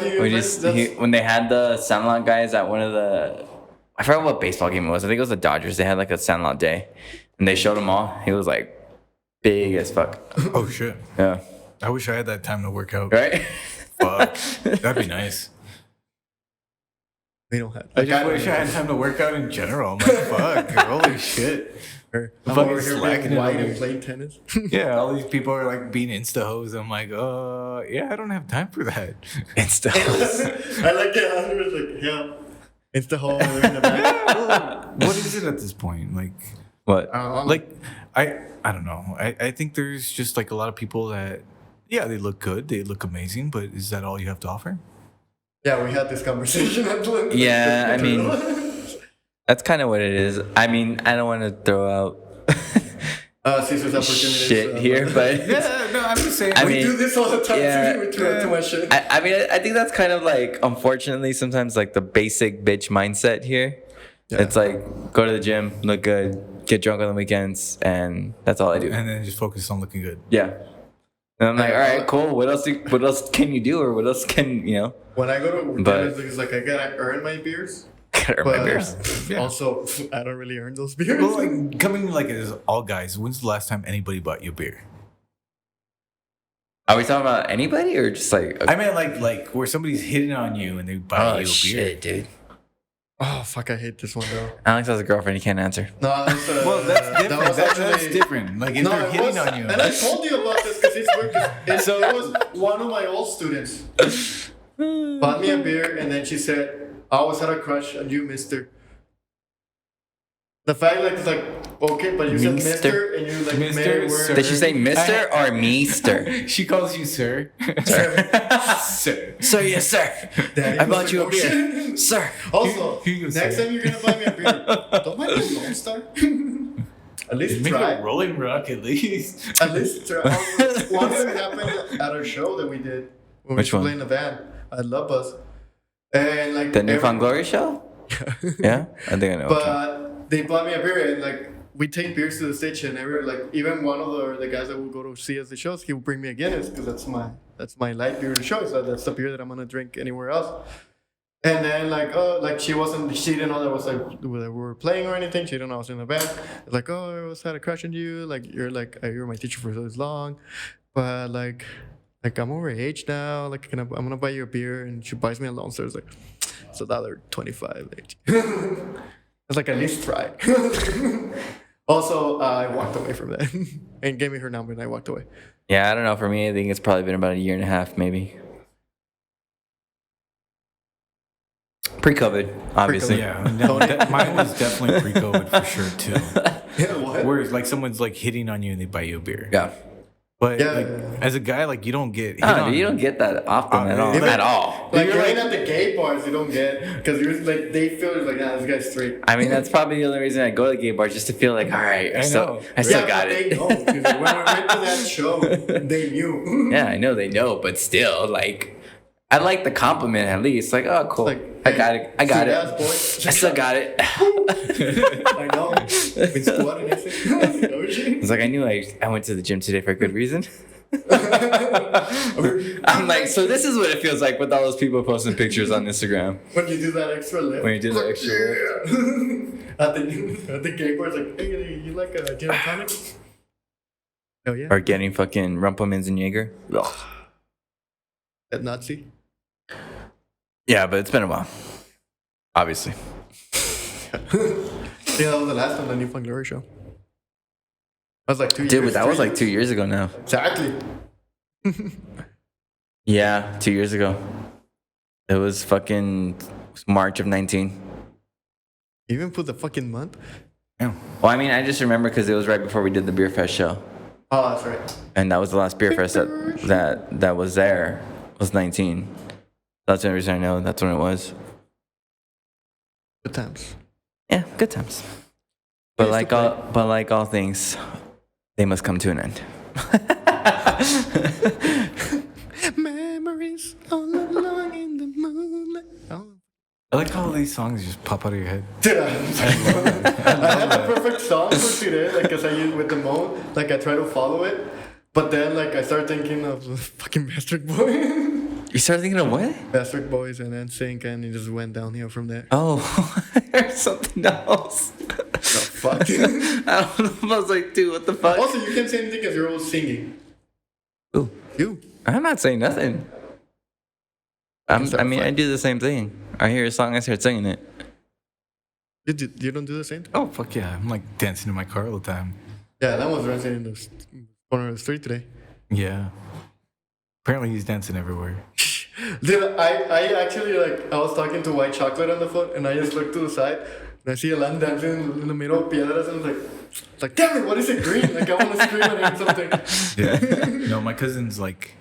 when they had the Sandlot guys at one of the, I forgot what baseball game it was. I think it was the Dodgers. They had like a Sandlot day, and they showed him all. He was like big as fuck. Oh shit. Yeah. I wish I had that time to work out. Right? Fuck. That'd be nice. We don't have. I just wish I had time to work out in general. I'm like, fuck, holy shit. I'm fucking over here slacking being it white over. and playing tennis. Yeah, all these people are like being insta hoes. I'm like, yeah, I don't have time for that. Insta hoes. I like it. I was like, yeah. Insta hole in the back. What is it at this point? Like, What? like, I don't know. I think there's just like a lot of people that, yeah, they look good, they look amazing, but is that all you have to offer? Yeah, we had this conversation at the Yeah, I mean, that's kind of what it is. I mean, I don't want to throw out Cesar's opportunities. shit here, but Yeah, no, I'm just saying. we do this all the time. yeah, We throw out too much shit. I mean, I think that's kind of like, unfortunately, sometimes like the basic bitch mindset here. Yeah. It's like, go to the gym, look good, get drunk on the weekends, and that's all I do. And then just focus on looking good. Yeah. And I'm like, all right, cool. What else can you do, or what else can you know? When I go to tennis, it's like I gotta earn my beers. Gotta earn my beers. Yeah. Also, I don't really earn those beers. Well, like, coming like as all guys, when's the last time anybody bought you a beer? Are we talking about anybody or just like? I meant like where somebody's hitting on you and they buy you a beer. Shit, dude. Oh fuck! I hate this one though. Alex has a girlfriend. He can't answer. No, that's, Well, that's different. That was That's actually different. Like if no, they're it hitting was, on you. and I told you about this because it's weird. So it was one of my old students bought me a beer, and then she said, "I always had a crush on you, Mister." The fact like it's like okay, but you said Mister, and you like Mister, made it sir. word. Did she say Mister or Meester? She calls you sir. Sir. Sir, yes, sir. Daddy I was bought like, you a "Oh, beer, shit." sir. Also, Here you go, next sir. time you're gonna buy me a beer, don't buy me a Lone Star. At least Make try. a Rolling Rock at least. At least try. One thing happened at our show that we did when Which we were one? playing the band at Love Bus, and like The Newfound Glory show? Yeah, I think I know. But they bought me a beer, and like we take beers to the stage, and even one of the guys that will go to see us the shows, he will bring me a Guinness because that's my light beer to show. So that's the beer that I'm gonna drink anywhere else. And then she didn't know that was like we were playing or anything. She didn't know I was in the band. It's like, oh, I always had a crush on you. Like you're my teacher for so long, but like I'm overage now. Like I'm gonna buy you a beer, and she buys me a Lone Star. It's like it's $1.25. It's like at least try. Also, I walked away from that and gave me her number, and I walked away. Yeah, I don't know. For me, I think it's probably been about a year and a half, maybe. Pre-COVID, obviously. Yeah, no, mine was definitely pre-COVID for sure too. Yeah, what? Where it's like someone's like hitting on you and they buy you a beer. Yeah. But Yeah. like as a guy, like you don't get hit No, on. dude, you don't get that often at all. Even- At all. Like You're right like- at the gay bars, you don't get because you're like they feel like this guy's straight. I mean, that's probably the only reason I go to gay bars, just to feel like, all right, I I still know. got but it. They know 'cause when we went to that show, they knew. Yeah, I know they know, but still, like, I like the compliment at least. Like, oh, cool. Like, I got it. I got see it. that, boy? I still got it. I know. Been squatting. I said, "Oh, shit." It's like I knew I went to the gym today for a good reason. I'm like, so this is what it feels like with all those people posting pictures on Instagram. When you do that extra lift. When you do the extra At the gay bar, it's like, hey, you like a gin and tonic? Oh yeah. Or getting fucking Rumpelmans and Jaeger. At Nazi. Yeah, but it's been a while. Obviously. Yeah, that was the last one, the Newfound Glory show. That was like 2 years. Dude, but that was 3 like 2 years ago now. Exactly. Yeah, 2 years ago. It was fucking March of 19. You even put the fucking month? Yeah. Well, I mean, I just remember because it was right before we did the Beer Fest show. Oh, that's right. And that was the last Beer Fest that was there. Was 19. That's the only reason I know that's when it was. Good times. Yeah, good times. But like all things, they must come to an end. Memories all along in the moonlight. Oh. I like how these songs just pop out of your head. Dude, I had the perfect song for today, like, cause I use with the mode, like, I try to follow it, but then, like, I start thinking of the fucking Bastard Boy. You started thinking of what? Bastard Boys and then Sync, and it just went downhill from there. Oh, there's something else. The fuck? I don't know. I was like, dude, what the fuck? Also, you can't say anything because you're all singing. Ooh, You. I'm not saying nothing. I do the same thing. I hear a song, I start singing it. You don't do the same thing? Oh fuck yeah! I'm like dancing in my car all the time. Yeah, that was dancing in the corner of the street today. Yeah. Apparently he's dancing everywhere. Dude, I actually, like, I was talking to White Chocolate on the phone, and I just looked to the side, and I see a land dancing in the middle of Piedras, and I was like, damn it, what is it green? Like, I want to scream at him something. Yeah. No, my cousin's like,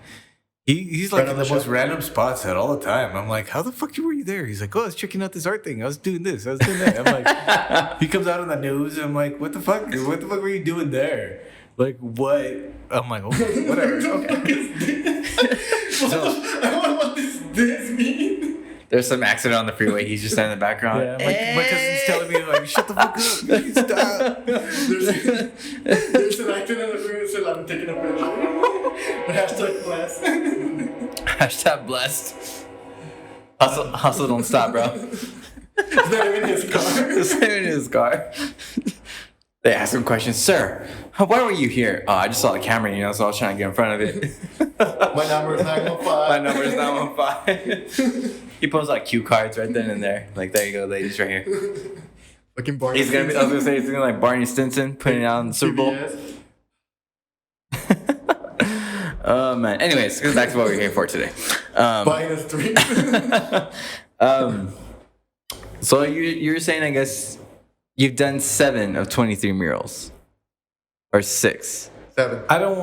he's like Right on in the the most show. random spots at all the time. I'm like, how the fuck were you there? He's like, oh, I was checking out this art thing. I was doing this. I was doing that. I'm like, he comes out on the news. I'm like, what the fuck? What the fuck were you doing there? Like, what? I'm like, okay, whatever. Okay. What does this mean? There's some accident on the freeway. He's just in the background. Yeah, my cousin's telling me, like, shut the fuck up. Like, stop. There's an accident on the freeway, so I'm taking a picture. Hashtag blast. Hashtag blessed. Hustle don't stop, bro. It's not even his car. It's in his car. They ask him questions. Sir, Why were you here? Oh, I just saw the camera, so I was trying to get in front of it. My number is 915. My number is 915. He posts like cue cards right then and there. Like, there you go, ladies, right here. Fucking Barney. He's gonna be. I was gonna say he's gonna like Barney Stinson putting it out in the Super Bowl. Oh man. Anyways, go back to what we're here for today. Buying us 3. So you're saying, I guess, you've done 7 of 23 murals, or 6. 7. I don't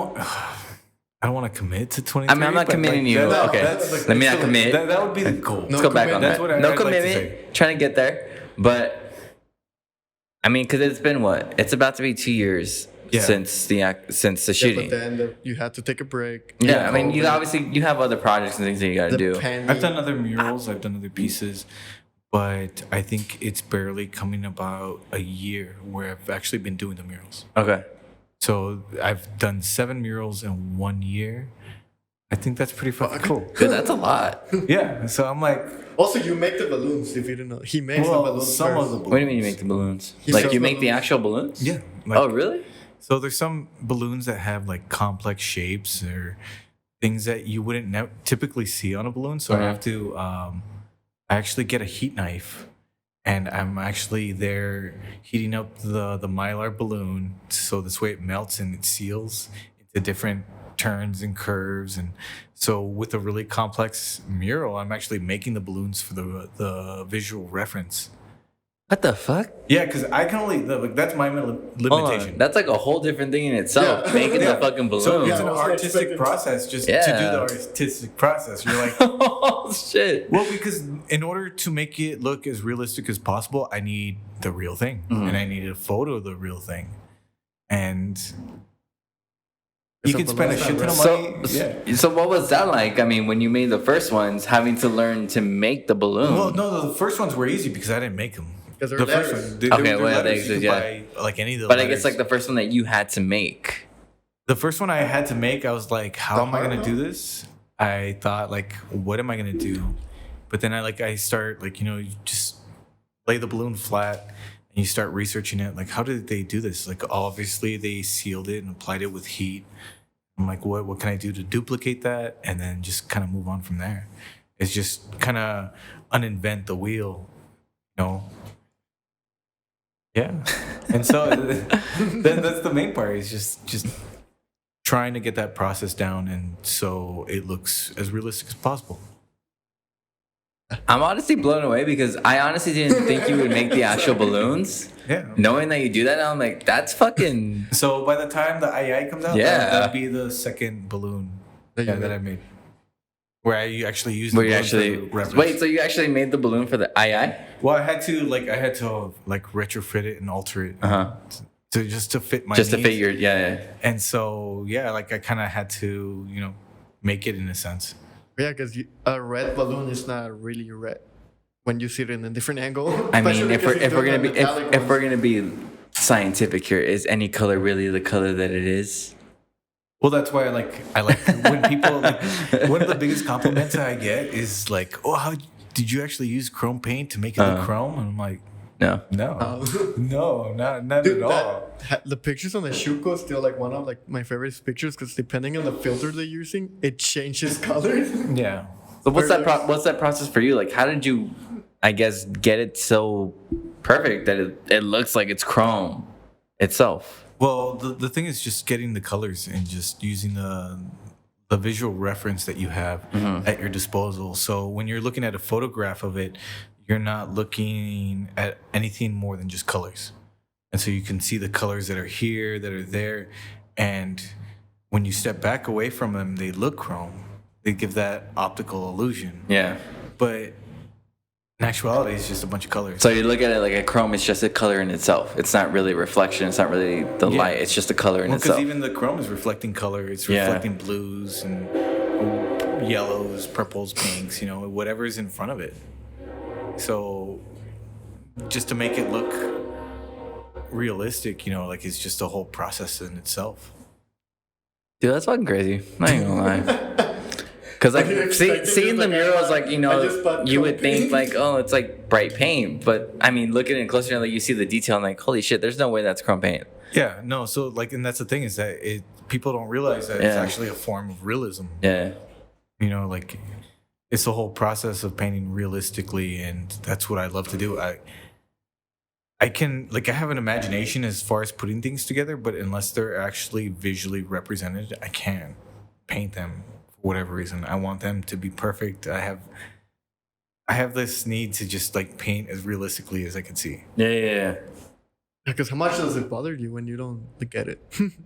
want to commit to 23. I mean, I'm not committing you. Okay, let me not commit. That would be the goal. Let's go back on That's that. what No I'd like to commitment. say. Trying to get there, but I mean, because it's been what? It's about to be 2 years since the shooting. But then you had to take a break. Yeah, I mean, you have other projects and things that you got to do. I've done other murals. I've done other pieces. But I think it's barely coming about a year where I've actually been doing the murals. Okay. So I've done 7 murals in 1 year. I think that's pretty fucking cool. Dude, that's a lot. Yeah. So I'm like... Also, you make the balloons, if you didn't know. He makes the balloons some first. of the balloons. What do you mean you make the balloons? He Like, sells you make the balloons. actual balloons? Yeah. Oh, really? So there's some balloons that have like complex shapes or things that you wouldn't typically see on a balloon. So I have to... I actually get a heat knife, and I'm actually there heating up the Mylar balloon so this way it melts and it seals into different turns and curves. And so with a really complex mural, I'm actually making the balloons for the visual reference. What the fuck? Yeah, because I can only that's my limitation. Hold on. That's like a whole different thing in itself. Yeah. Making the fucking balloon. So it's an I was artistic expecting- process just to do the artistic process. You're like, Oh shit. well, because in order to make it look as realistic as possible, I need the real thing, and I need a photo of the real thing, and you can spend a shit ton of money. So what was that like? I mean, when you made the first ones, having to learn to make the balloon. Well, no, the first ones were easy because I didn't make them. Because they're The letters. first one, Okay, they're well, they letters. exist, You yeah. can buy, like any of the But I letters. guess like the first one that you had to make. The first one I had to make, I was like, how am I going to do this? I thought, like, what am I going to do? But then I start, like, you just lay the balloon flat and you start researching it. Like, how did they do this? Like, obviously they sealed it and applied it with heat. I'm like, what can I do to duplicate that? And then just kind of move on from there. It's just kind of uninvent the wheel, Yeah. And so then that's the main part is just trying to get that process down and so it looks as realistic as possible. I'm honestly blown away because I honestly didn't think you would make the actual balloons. Yeah. Knowing that you do that, I'm like, that's fucking. So by the time the II comes out, that'll be the second balloon that I made. Where I actually used the balloon for reference. Wait, so you actually made the balloon for the II? Well, I had to retrofit it and alter it. To fit my Just to needs. fit your And so I kind of had to make it in a sense. Yeah, because a red balloon is not really red when you see it in a different angle. I mean, Especially if because he's we're doing gonna be the metallic if we're ones. gonna be scientific here, is any color really the color that it is? Well, that's why I like when people one of the biggest compliments I get is like, oh, how did you actually use chrome paint to make it look chrome? And I'm like, No. no, not Dude, at all. the pictures on the shoot code still like one of my favorite pictures because depending on the filter they're using, it changes colors. Yeah. So what's that process for you? Like, how did you, I guess, get it so perfect that it looks like it's chrome itself? Well, the thing is just getting the colors and just using the visual reference that you have at your disposal. So when you're looking at a photograph of it, you're not looking at anything more than just colors. And so you can see the colors that are here, that are there. And when you step back away from them, they look chrome. They give that optical illusion. Yeah. But in actuality, it's just a bunch of colors. So you look at it like a chrome, it's just a color in itself. It's not really reflection. It's not really the light. It's just a color in Because itself. even the chrome is reflecting color. It's reflecting blues and yellows, purples, pinks, whatever is in front of it. So just to make it look realistic, it's just a whole process in itself. Dude, that's fucking crazy. Not even gonna lie. Because seeing the murals, you would think like, oh, it's like bright paint. But I mean, looking at it closer, like you see the detail, and like, holy shit, there's no way that's chrome paint. Yeah, no. So like, and that's the thing is that people don't realize that it's actually a form of realism. Yeah. You know, like it's the whole process of painting realistically, and that's what I love to do. I can like I have an imagination as far as putting things together, but unless they're actually visually represented, I can't paint them for whatever reason. I want them to be perfect. I have this need to just like paint as realistically as I can see. Yeah. Because how much does it bother you when you don't get it?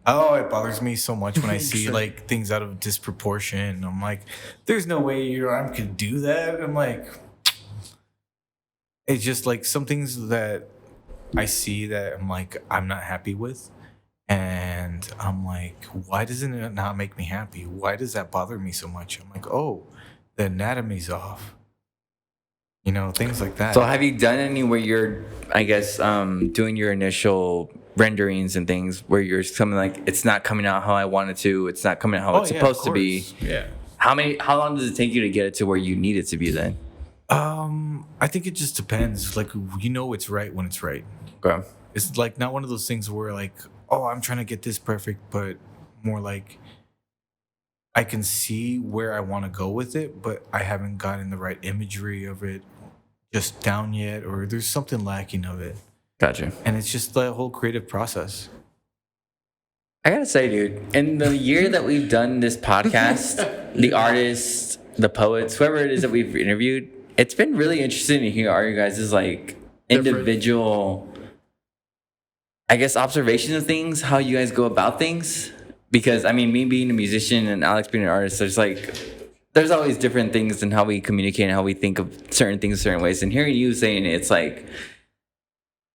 Oh, it bothers me so much when I see like things out of disproportion. I'm like, there's no way your arm could do that. I'm like, it's just like some things that I see that I'm like, I'm not happy with. And I'm like, why doesn't it not make me happy? Why does that bother me so much? I'm like, oh, the anatomy's off. You know, things like that. So have you done any where you're, I guess, doing your initial renderings and things where you're something like, it's not coming out how I want it to, it's not coming out how it's supposed to be? Yeah. How long does it take you to get it to where you need it to be then? I think it just depends. Like, you know, it's right when it's right. Okay. It's like not one of those things where like, oh, I'm trying to get this perfect, but more like I can see where I want to go with it, but I haven't gotten the right imagery of it just down yet, or there's something lacking of it. Gotcha. And it's just the whole creative process. I gotta say, dude, in the year that we've done this podcast, the artists, the poets, whoever it is that we've interviewed, it's been really interesting to hear all you guys' like individual, I guess, observation of things, how you guys go about things. Because I mean, me being a musician and Alex being an artist, there's always different things in how we communicate and how we think of certain things certain ways. And hearing you saying it, it's like,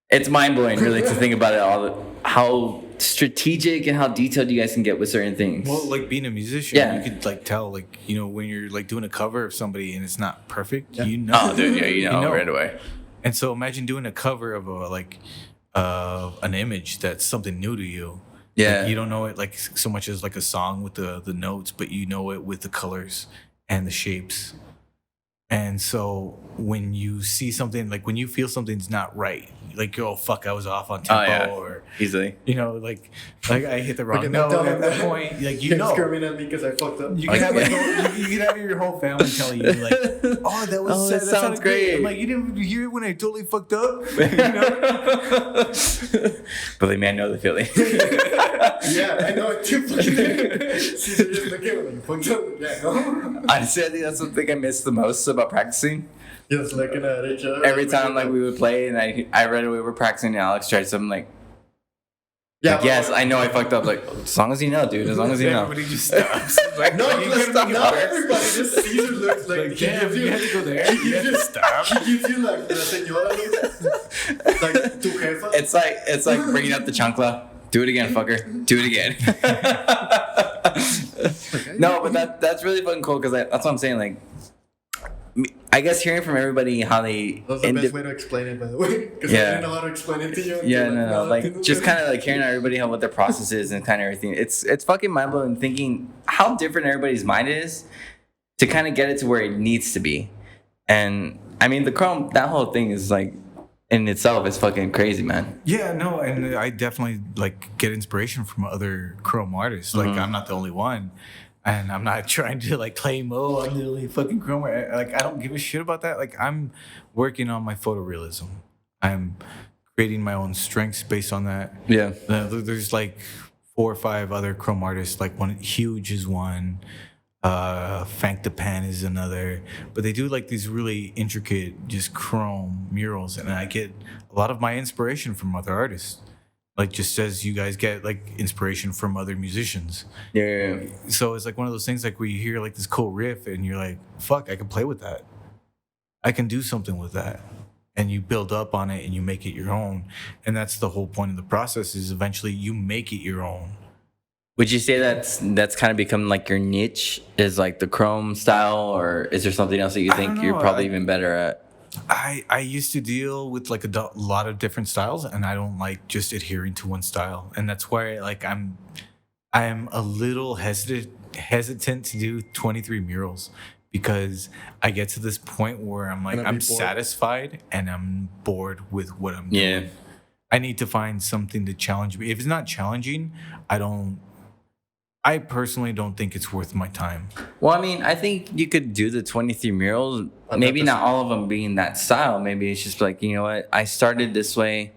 it's mind blowing really to think about it how strategic and how detailed you guys can get with certain things. Well, like being a musician, you could like tell, like, you know, when you're like doing a cover of somebody and it's not perfect, you know. Oh, dude, yeah, you know right away. And so imagine doing a cover of an image that's something new to you. Yeah. Like, you don't know it like so much as like a song with the notes, but you know it with the colors and the shapes. And so when you see something, like when you feel something's not right, like, oh fuck, I was off on tempo, or easily, you know, like I hit the wrong note at that point. Like, you know, screaming at me because I fucked up. You can have your whole family telling you like, oh, that sounds great. I'm like, you didn't hear it when I totally fucked up. You know? Believe me, I know the feeling. Yeah, I know it too. Cesar just looking at me, fucked up. Yeah, no. Honestly, I think that's something I miss the most about practicing. Just looking at each other. Every time like we would play and I read we were practicing and Alex tried something like, yes, I know I fucked up. Like, as long as you know, dude. As long as you know. Everybody just stops. Like, no, not everybody. Just Cesar looks like damn, you had to go there. He just stop. He gives you like the señora look. Like tu jefa. It's like bringing up the chancla. Do it again, fucker. Do it again. No, but that's really fucking cool because that's what I'm saying. Like, I guess hearing from everybody how they. That's the best way to explain it, by the way. Because I didn't know how to explain it to you. Yeah, no. Like, just kind of like hearing everybody how what their process is and kind of everything. It's fucking mind blowing thinking how different everybody's mind is to kind of get it to where it needs to be. And I mean, the Chrome, that whole thing is like in itself is fucking crazy, man. Yeah, no, and I definitely like get inspiration from other Chrome artists. Like, I'm not the only one. And I'm not trying to like claim, oh, I'm the only fucking Chrome artist. Like, I don't give a shit about that. Like, I'm working on my photorealism. I'm creating my own strengths based on that. Yeah. There's like 4 or 5 other Chrome artists. Like, one Huge is one. Fank the Pan is another. But they do like these really intricate just Chrome murals. And I get a lot of my inspiration from other artists. Like, just as you guys get like inspiration from other musicians. Yeah. So it's like one of those things like where you hear like this cool riff and you're like, fuck, I can play with that. I can do something with that. And you build up on it and you make it your own. And that's the whole point of the process is eventually you make it your own. Would you say that's kind of become like your niche is like the Chrome style, or is there something else that you think you're probably even better at? I used to deal with like a lot of different styles, and I don't like just adhering to one style, and that's why like I'm a little hesitant to do 23 murals because I get to this point where I'm like I'm satisfied and I'm bored with what I'm doing. I need to find something to challenge me. If it's not challenging, I personally don't think it's worth my time. Well, I mean, I think you could do the 23 murals. Maybe not all of them being that style. Maybe it's just like, you know what? I started this way,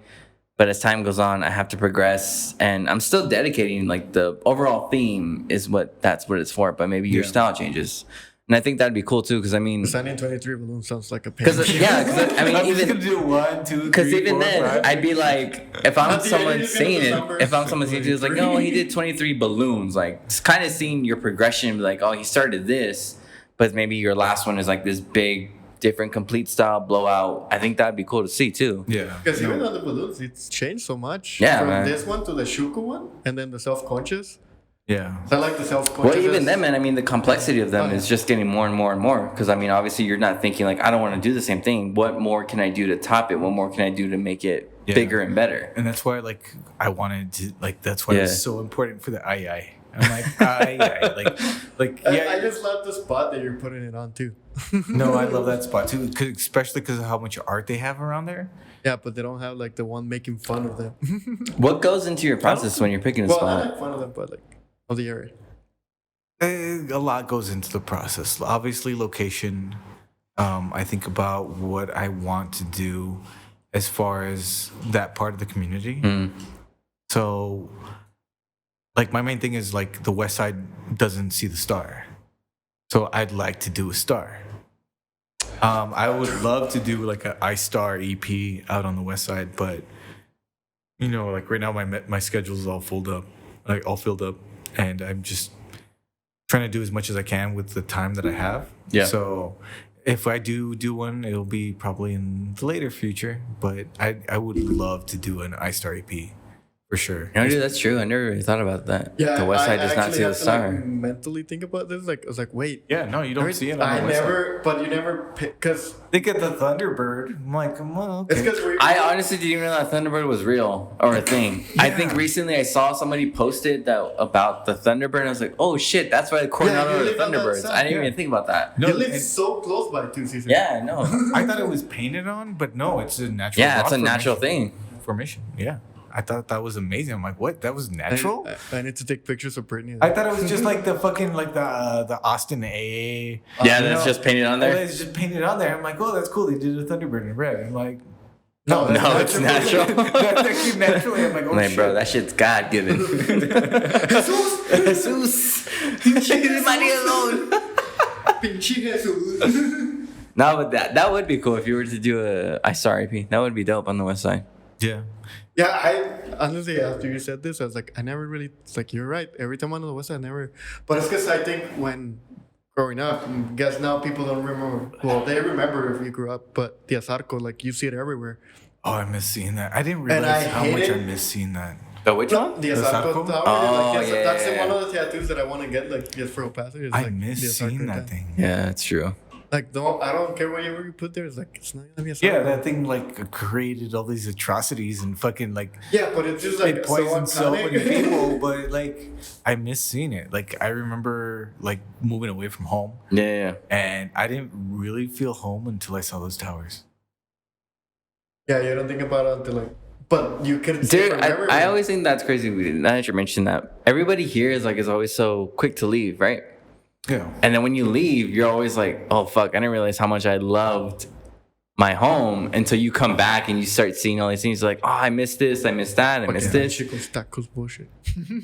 but as time goes on, I have to progress. And I'm still dedicating, like, the overall theme is that's what it's for. But maybe your style changes. And I think that'd be cool, too, because, I mean... Designing 23 balloons sounds like a pain. Because, I mean, I'm even... just going to do 1, 2, 3, Because even 4, then, 5. I'd be like, if I'm someone seeing it, it's like, no, he did 23 balloons. Like, it's kind of seeing your progression, like, oh, he started this, but maybe your last one is like this big, different, complete style blowout. I think that'd be cool to see too. Yeah. Because even on the balloons, it's changed so much. Yeah, from man. this one to the Shuko one, and then the self-conscious. Yeah. So I like the self-conscious. Well, even then, man, I mean, the complexity of them is just getting more and more and more. Because, I mean, obviously, you're not thinking, like, I don't want to do the same thing. What more can I do to top it? What more can I do to make it bigger and better? And that's why, like, I wanted to, like, that's why it's so important for the II. I'm like, I just love the spot that you're putting it on, too. No, I love that spot, too. Especially because of how much art they have around there. Yeah, but they don't have, like, the one making fun of them. What goes into your process when you're picking a Well, spot? I make fun of them, but, like, of the area. A lot goes into the process. Obviously, location. I think about what I want to do as far as that part of the community. So, like, my main thing is, like, the West Side doesn't see the star. So I'd like to do a star. I would love to do, like, an iStar EP out on the West Side, but, you know, like, right now my schedule is all filled up, and I'm just trying to do as much as I can with the time that I have. Yeah. So if I do one, it'll be probably in the later future, but I would love to do an iStar EP for sure. No, dude, that's true. I never really thought about that. Yeah, The West Side does not actually see the had to, star. like, mentally think about this. Like, I was like, wait. Yeah, no, you don't see it on the West Side. But you never pick, because Think of the Thunderbird. I'm like, well, okay. it's because I honestly didn't even know that Thunderbird was real or a thing. I think recently I saw somebody posted that about the Thunderbird, and I was like, oh shit, that's why the Coronado you are the live on that Thunderbirds. side. I didn't even think about that. No, you live and- so close by two seasons. Yeah, no. I thought it was painted on, but no, it's a natural. Yeah, it's a rock natural formation. thing. Formation. Yeah, I thought that was amazing. I'm like, what? That was natural? I need to take pictures of Brittany. I thought it was just like the fucking like the Austin AA. Yeah, you that's know? just painted on And there. it's just painted on there. I'm like, oh, that's cool. They did a Thunderbird in red. I'm like, no, No, it's natural. that came naturally. I'm like, oh Like, shit. bro, that shit's God given. Jesus. Leave money alone. Pinche Jesus. No, but that would be cool if you were to do a iStar EP. That would be dope on the West Side. Yeah. Yeah, I honestly, after you said this, I was like, I never really, it's like, you're right. Every time I'm on the West Side, I never, but it's because I think when growing up, I guess now people don't remember, well, they remember if you grew up, but the Azarco, like, you see it everywhere. Oh, I miss seeing that. I didn't And realize I how hate much I it. miss seeing that. The which one? The The Azarco Azarco? Tower. Oh, like, yeah, that's yeah, one of the tattoos that I want to get, like, just for El Paso. Is, I like, the miss Azarco seeing that tattoo. thing. Yeah, it's true. Like, I don't care whatever you put there. It's like, it's not gonna be a Yeah, Azarco. that thing like created all these atrocities and fucking like Yeah, but it's just like it poisoned so many iconic. people. But like, I miss seeing it. Like, I remember like moving away from home, Yeah. and I didn't really feel home until I saw those towers. Yeah, you don't think about it until like, but you can see Dude, from everywhere. I always think that's crazy. Now that you mentioned that, everybody here is always so quick to leave, right? Yeah. And then when you leave, you're always like, oh fuck, I didn't realize how much I loved my home until you come back and you start seeing all these things. You're like, oh, I missed this, I missed that, I missed this. Chicos tacos bullshit.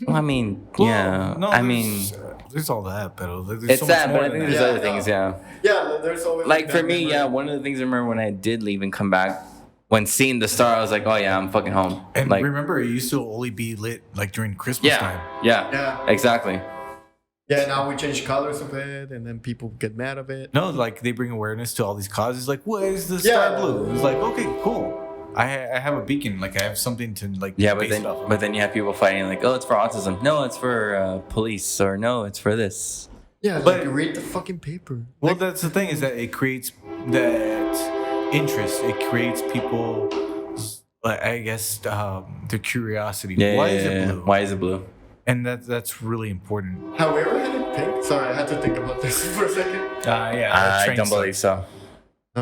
Well, I mean, yeah. No, I mean, there's all that, but there's it's so much that, more but I than think that. there's Yeah, other things, no. yeah. Yeah, there's always Like for that me, memory. yeah, one of the things I remember when I did leave and come back, when seeing the star, I was like, oh yeah, I'm fucking home. And like, remember, it used to only be lit like during Christmas time. yeah, exactly. Yeah, now we change colors of it, and then people get mad of it. No, like they bring awareness to all these causes. Like, what is the star blue? It's like, okay, cool. I have a beacon. Like, I have something to like. Yeah, base it off of. but then you have people fighting like, oh, it's for autism. No, it's for police, or no, it's for this. Yeah, But- like read the fucking paper. Well, that's the thing, is that it creates that interest. It creates people, I guess, their curiosity. Yeah. Why is it blue? Why is it blue? And that's really important. Have we ever had it pink? Sorry, I had to think about this for a second. Yeah. I don't believe so.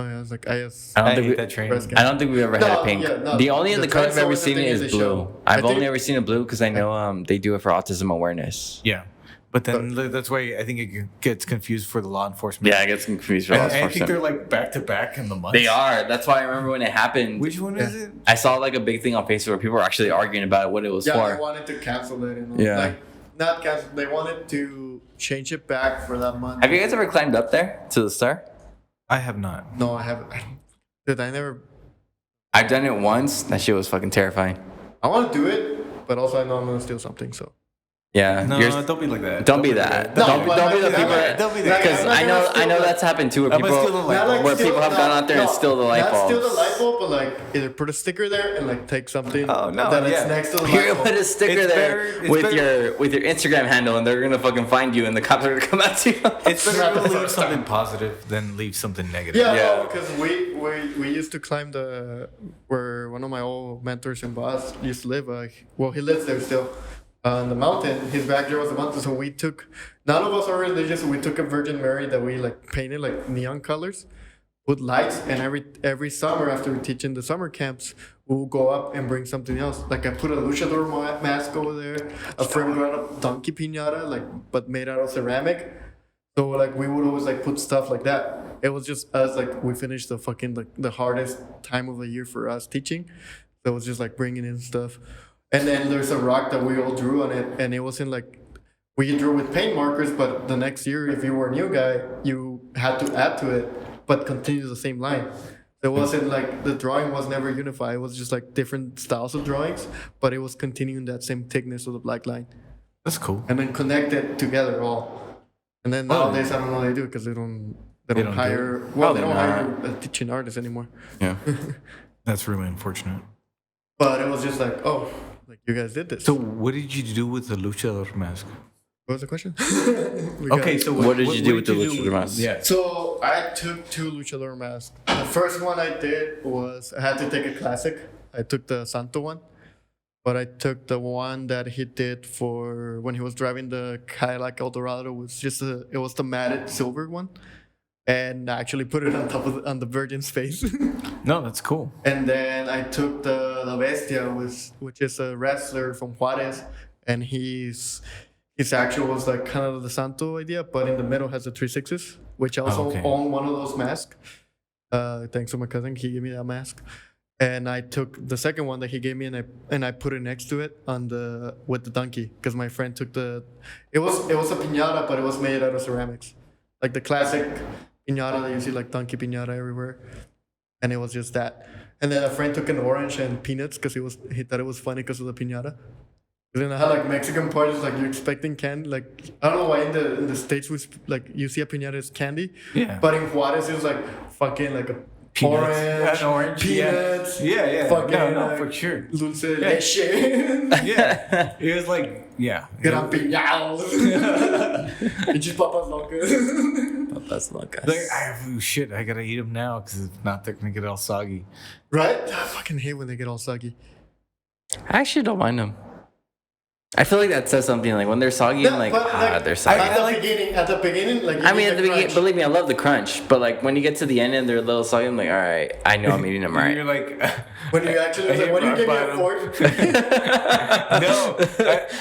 No, yeah, I was like, I I don't I think hate we, that train. Press I don't think we've ever had No, a pink. yeah, no, the only the other color I've train's ever always the seen thing is they blue. show. I've I only think- ever seen a blue because I know they do it for autism awareness. Yeah. But then that's why I think it gets confused for the law enforcement. Yeah, I get confused for And law I think enforcement. they're like back to back in the months. They are. That's why I remember when it happened. Which one is it? I saw like a big thing on Facebook where people were actually arguing about what it was Yeah, for. they wanted to cancel it. And all. Yeah. Like, not cancel. They wanted to change it back for that month. Have you guys ever climbed up there to the star? I have not. No, I haven't. Dude, I never. I've done it once. That shit was fucking terrifying. I want to do it, but also I know I'm gonna steal something. So. Yeah. No, you're- don't be like that. Don't be that. No, Don't but be the like, people. don't be that. Because I'm not I know gonna steal that's happened too. Where I'm gonna steal the people light bulb. where people have gone out there and steal the light Not steal the bulbs. light bulb, but like either put a sticker there and like take something Oh, no, that yeah. it's next to the You're light gonna bulb. put a sticker It's there better- it's with better- your Instagram handle, and they're gonna fucking find you, and the cops are gonna come out to you. It's better not to the leave first something positive than leave something negative. Yeah, Yeah. because we used to climb where one of my old mentors in Boss used to live. Well, he lives there still. On the mountain, his backyard was the mountain. So we took, none of us are religious. We took a Virgin Mary that we like painted like neon colors, put lights, and every summer after we teach in the summer camps, we'll go up and bring something else. Like I put a luchador mask over there. A friend brought a donkey piñata, like but made out of ceramic. So like we would always like put stuff like that. It was just us like we finished the fucking like the hardest time of the year for us teaching. So it was just like bringing in stuff. And then there's a rock that we all drew on it, and it wasn't like we drew with paint markers, but the next year if you were a new guy, you had to add to it, but continue the same line. It wasn't like the drawing was never unified. It was just like different styles of drawings, but it was continuing that same thickness of the black line. That's cool. And then connect it together all. And then nowadays I don't know how they do because they don't don't do hire it? well they Probably don't hire a teaching artist anymore. Yeah. That's really unfortunate. But it was just like, oh, like you guys did this. So what did you do with the luchador mask? What was the question? Okay, so What did you do with the luchador mask? Yeah. So I took 2 luchador masks. The first one I did was I had to take a classic. I took the Santo one, but I took the one that he did for when he was driving the Cadillac Eldorado. It was the matted silver one, and I actually put it on top of on the Virgin's face. No, that's cool. And then I took the La Bestia, which is a wrestler from Juarez, and his actual was like kind of the Santo idea, but in the middle has the 3/6s, which I also okay. own one of those masks. Thanks to my cousin, he gave me that mask, and I took the second one that he gave me, and I put it next to it with the donkey, because my friend took it was a piñata, but it was made out of ceramics, like the classic piñata that you see like donkey piñata everywhere. And it was just that. And then a friend took an orange and peanuts because he thought it was funny because of the piñata. Because you know how like Mexican parties, like you're expecting candy. Like I don't know why in the States like you see a piñata as candy. Yeah. But in Juarez it was like fucking like a Peanuts. orange, An orange, peanuts. Yeah. Fucking No, like, for sure. Dulce de leche. Yeah. It was like, yeah. Gran piñados. Pinches papas locas. That's not good. Like, shit, I gotta eat them now because if not, they're gonna get all soggy. Right? I fucking hate when they get all soggy. I actually don't mind them. I feel like that says something. Like when they're soggy, I'm like, they're soggy. At the beginning, like I mean, at the beginning, crunch. believe me, I love the crunch. But like when you get to the end and they're a little soggy, I'm like, all right, I know I'm eating them You're right. like, When you actually like, when you give me a fork. no,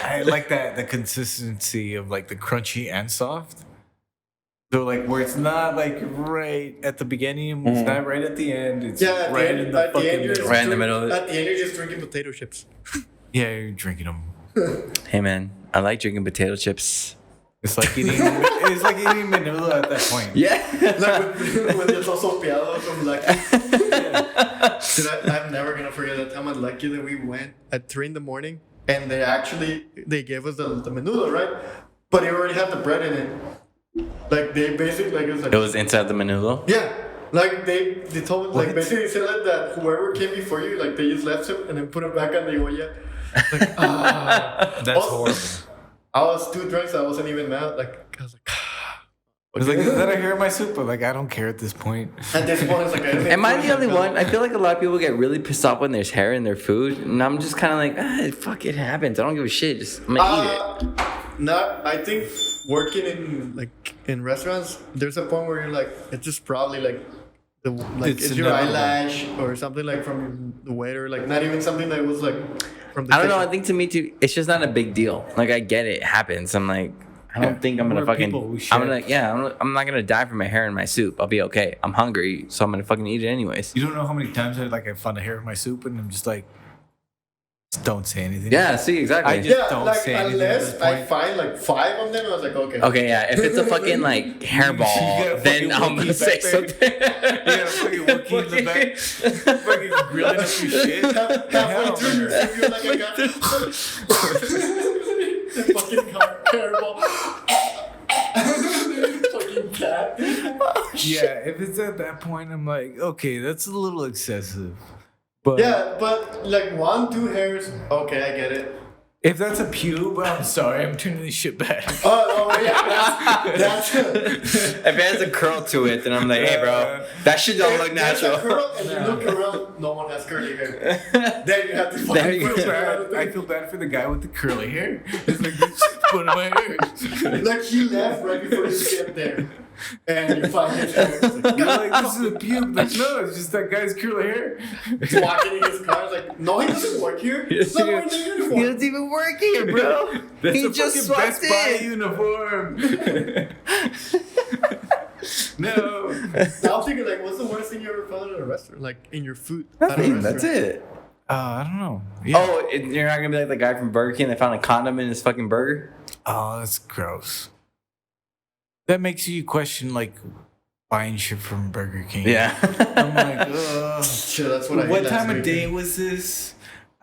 I like that the consistency of like the crunchy and soft. So like where it's not like right at the beginning, it's not right at the end. It's Yeah, right in the fucking you're middle. Right in the middle of it. At the end, you're just drinking potato chips. Yeah, you're drinking them. Hey man, I like drinking potato chips. It's like eating. It's like eating vanilla at that point. Yeah. Like with the sopiado from Lucky. Dude, I'm never gonna forget that time at Lucky that we went at 3 a.m. and they gave us the menudo, right? But it already had the bread in it. Like they basically like it was like It was inside the menudo. yeah. Like they told like basically said like that whoever came before you, like they just left him and then put him back on the olla. Like, That's horrible. I was too drunk, so I wasn't even mad. Like I was like, It's like, is that a hair in my soup? But like, I don't care at this point. at this point, it's like, Am I the only one? I feel like a lot of people get really pissed off when there's hair in their food, and I'm just kind of like, fuck, it happens. I don't give a shit. I'm gonna eat it. I think working in restaurants, there's a point where you're like, it's just probably like like It's is your inevitable. eyelash or something like from the waiter? Like not even something that was like from the I don't know. I kitchen? think to me too, it's just not a big deal. Like I get it, happens. I'm like, I don't Yeah, think I'm gonna we're fucking. people, we I'm share. gonna. I'm not gonna die from a hair in my soup. I'll be okay. I'm hungry, so I'm gonna fucking eat it anyways. You don't know how many times I found a hair in my soup and I'm just like, just don't say anything. Yeah. See, exactly. I just- Yeah, don't like say anything at unless this I point. find like 5 of them, I was like, okay. Okay, yeah. If it's a fucking like You hairball, got a then fucking I'm gonna Wookiee say back there. something. Yeah, fucking Wookiee in the back. Fucking grilling up your shit. Halfway Hell, through your man. soup, you're like, I got the fucking hairball. Fucking cat. Yeah, if it's at that point, I'm like, okay, that's a little excessive. But Yeah, but like 1, 2 hairs, okay, I get it. if that's a pube, I'm sorry, I'm turning this shit back. Oh yeah, that's If it has a curl to it, then I'm like, hey, bro, that shit don't look There's a natural. curl, and you look around, no one has curly hair. Then you have to There fucking you put go. I feel bad for the guy with the curly hair. It's like, this shit's one of my hair. Like he left right before you get there, and you find his hair. It's like, You're like, this is a pube. Like, no, it's just that guy's curly hair. he's walking in his car. It's like, no, he doesn't work here. He's not wearing the He uniform. doesn't even work here, bro. That's He a just fucking Best swapped Buy in. uniform. No. Now I'm thinking like, what's the worst thing you ever found at a restaurant? Like in your food? at a Nothing. That's restaurant? it. I don't know. Yeah. Oh, you're not gonna be like the guy from Burger King that found a condom in his fucking burger? Oh, that's gross. That makes you question like buying shit from Burger King. Yeah. I'm like, ugh. Shit, that's what I. What ate last time of week. day was this?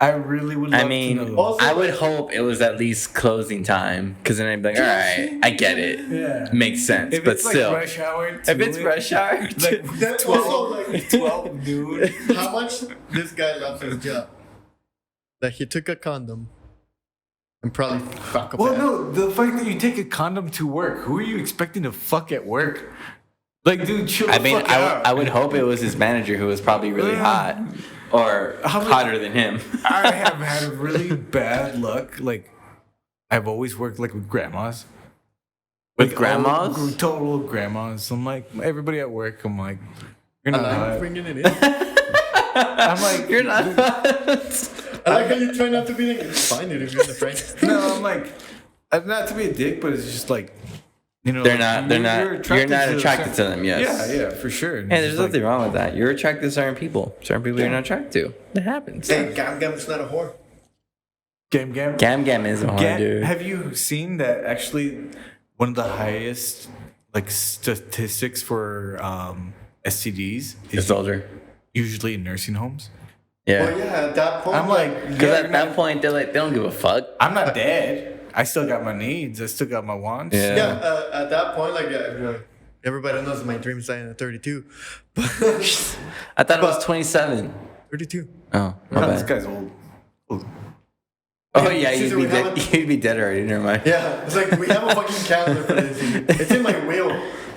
I really would love I mean, to know. Also, I would hope it was at least closing time, because then I'd be like, all right, I get it. Yeah. Makes sense, If but it's still. like rush hour, If it's rush hour, like That 12, also, like- 12 noon. how much this guy loves his job. That he took a condom and probably fuck up. Well, no, the fact that you take a condom to work, who are you expecting to fuck at work? Like, dude, chill I the mean, fuck out. I would hope it was his manager who was probably really hot, or How many- hotter than him. I have had really bad luck. Like, I've always worked like with grandmas. With Like, grandmas? all total grandmas. I'm like, everybody at work, I'm like, you're I not like hot. bringing it in. I'm like, You're not. I like how you try not to be like, it's fine if you're in the French. no, I'm like, not to be a dick, but it's just like, you know, They're like, not. They're not. You're not attracted to them. Yes. Yeah, for sure. Hey, there's nothing wrong with that. You're attracted to certain people. Certain people you're not attracted to. It happens. Hey, Gam Gam's not a whore. Gam. Gam Gam is a hard dude. Have you seen that actually one of the highest like statistics for STDs The is soldier. usually in nursing homes? Yeah. Well, yeah, at that point, I'm like, Because yeah, at that point, they're like, they don't give a fuck. I'm not dead. I still got my needs. I still got my wants. Yeah. yeah, at that point, like, everybody knows my dream is dying at 32. I thought it was 27. 32. Oh, my Oh, this bad. guy's old. Oh, yeah, Cesar, you'd be, we haven't- dead, you'd be dead already. Never mind. Yeah, it's like we have a fucking calendar for this. It's in my will.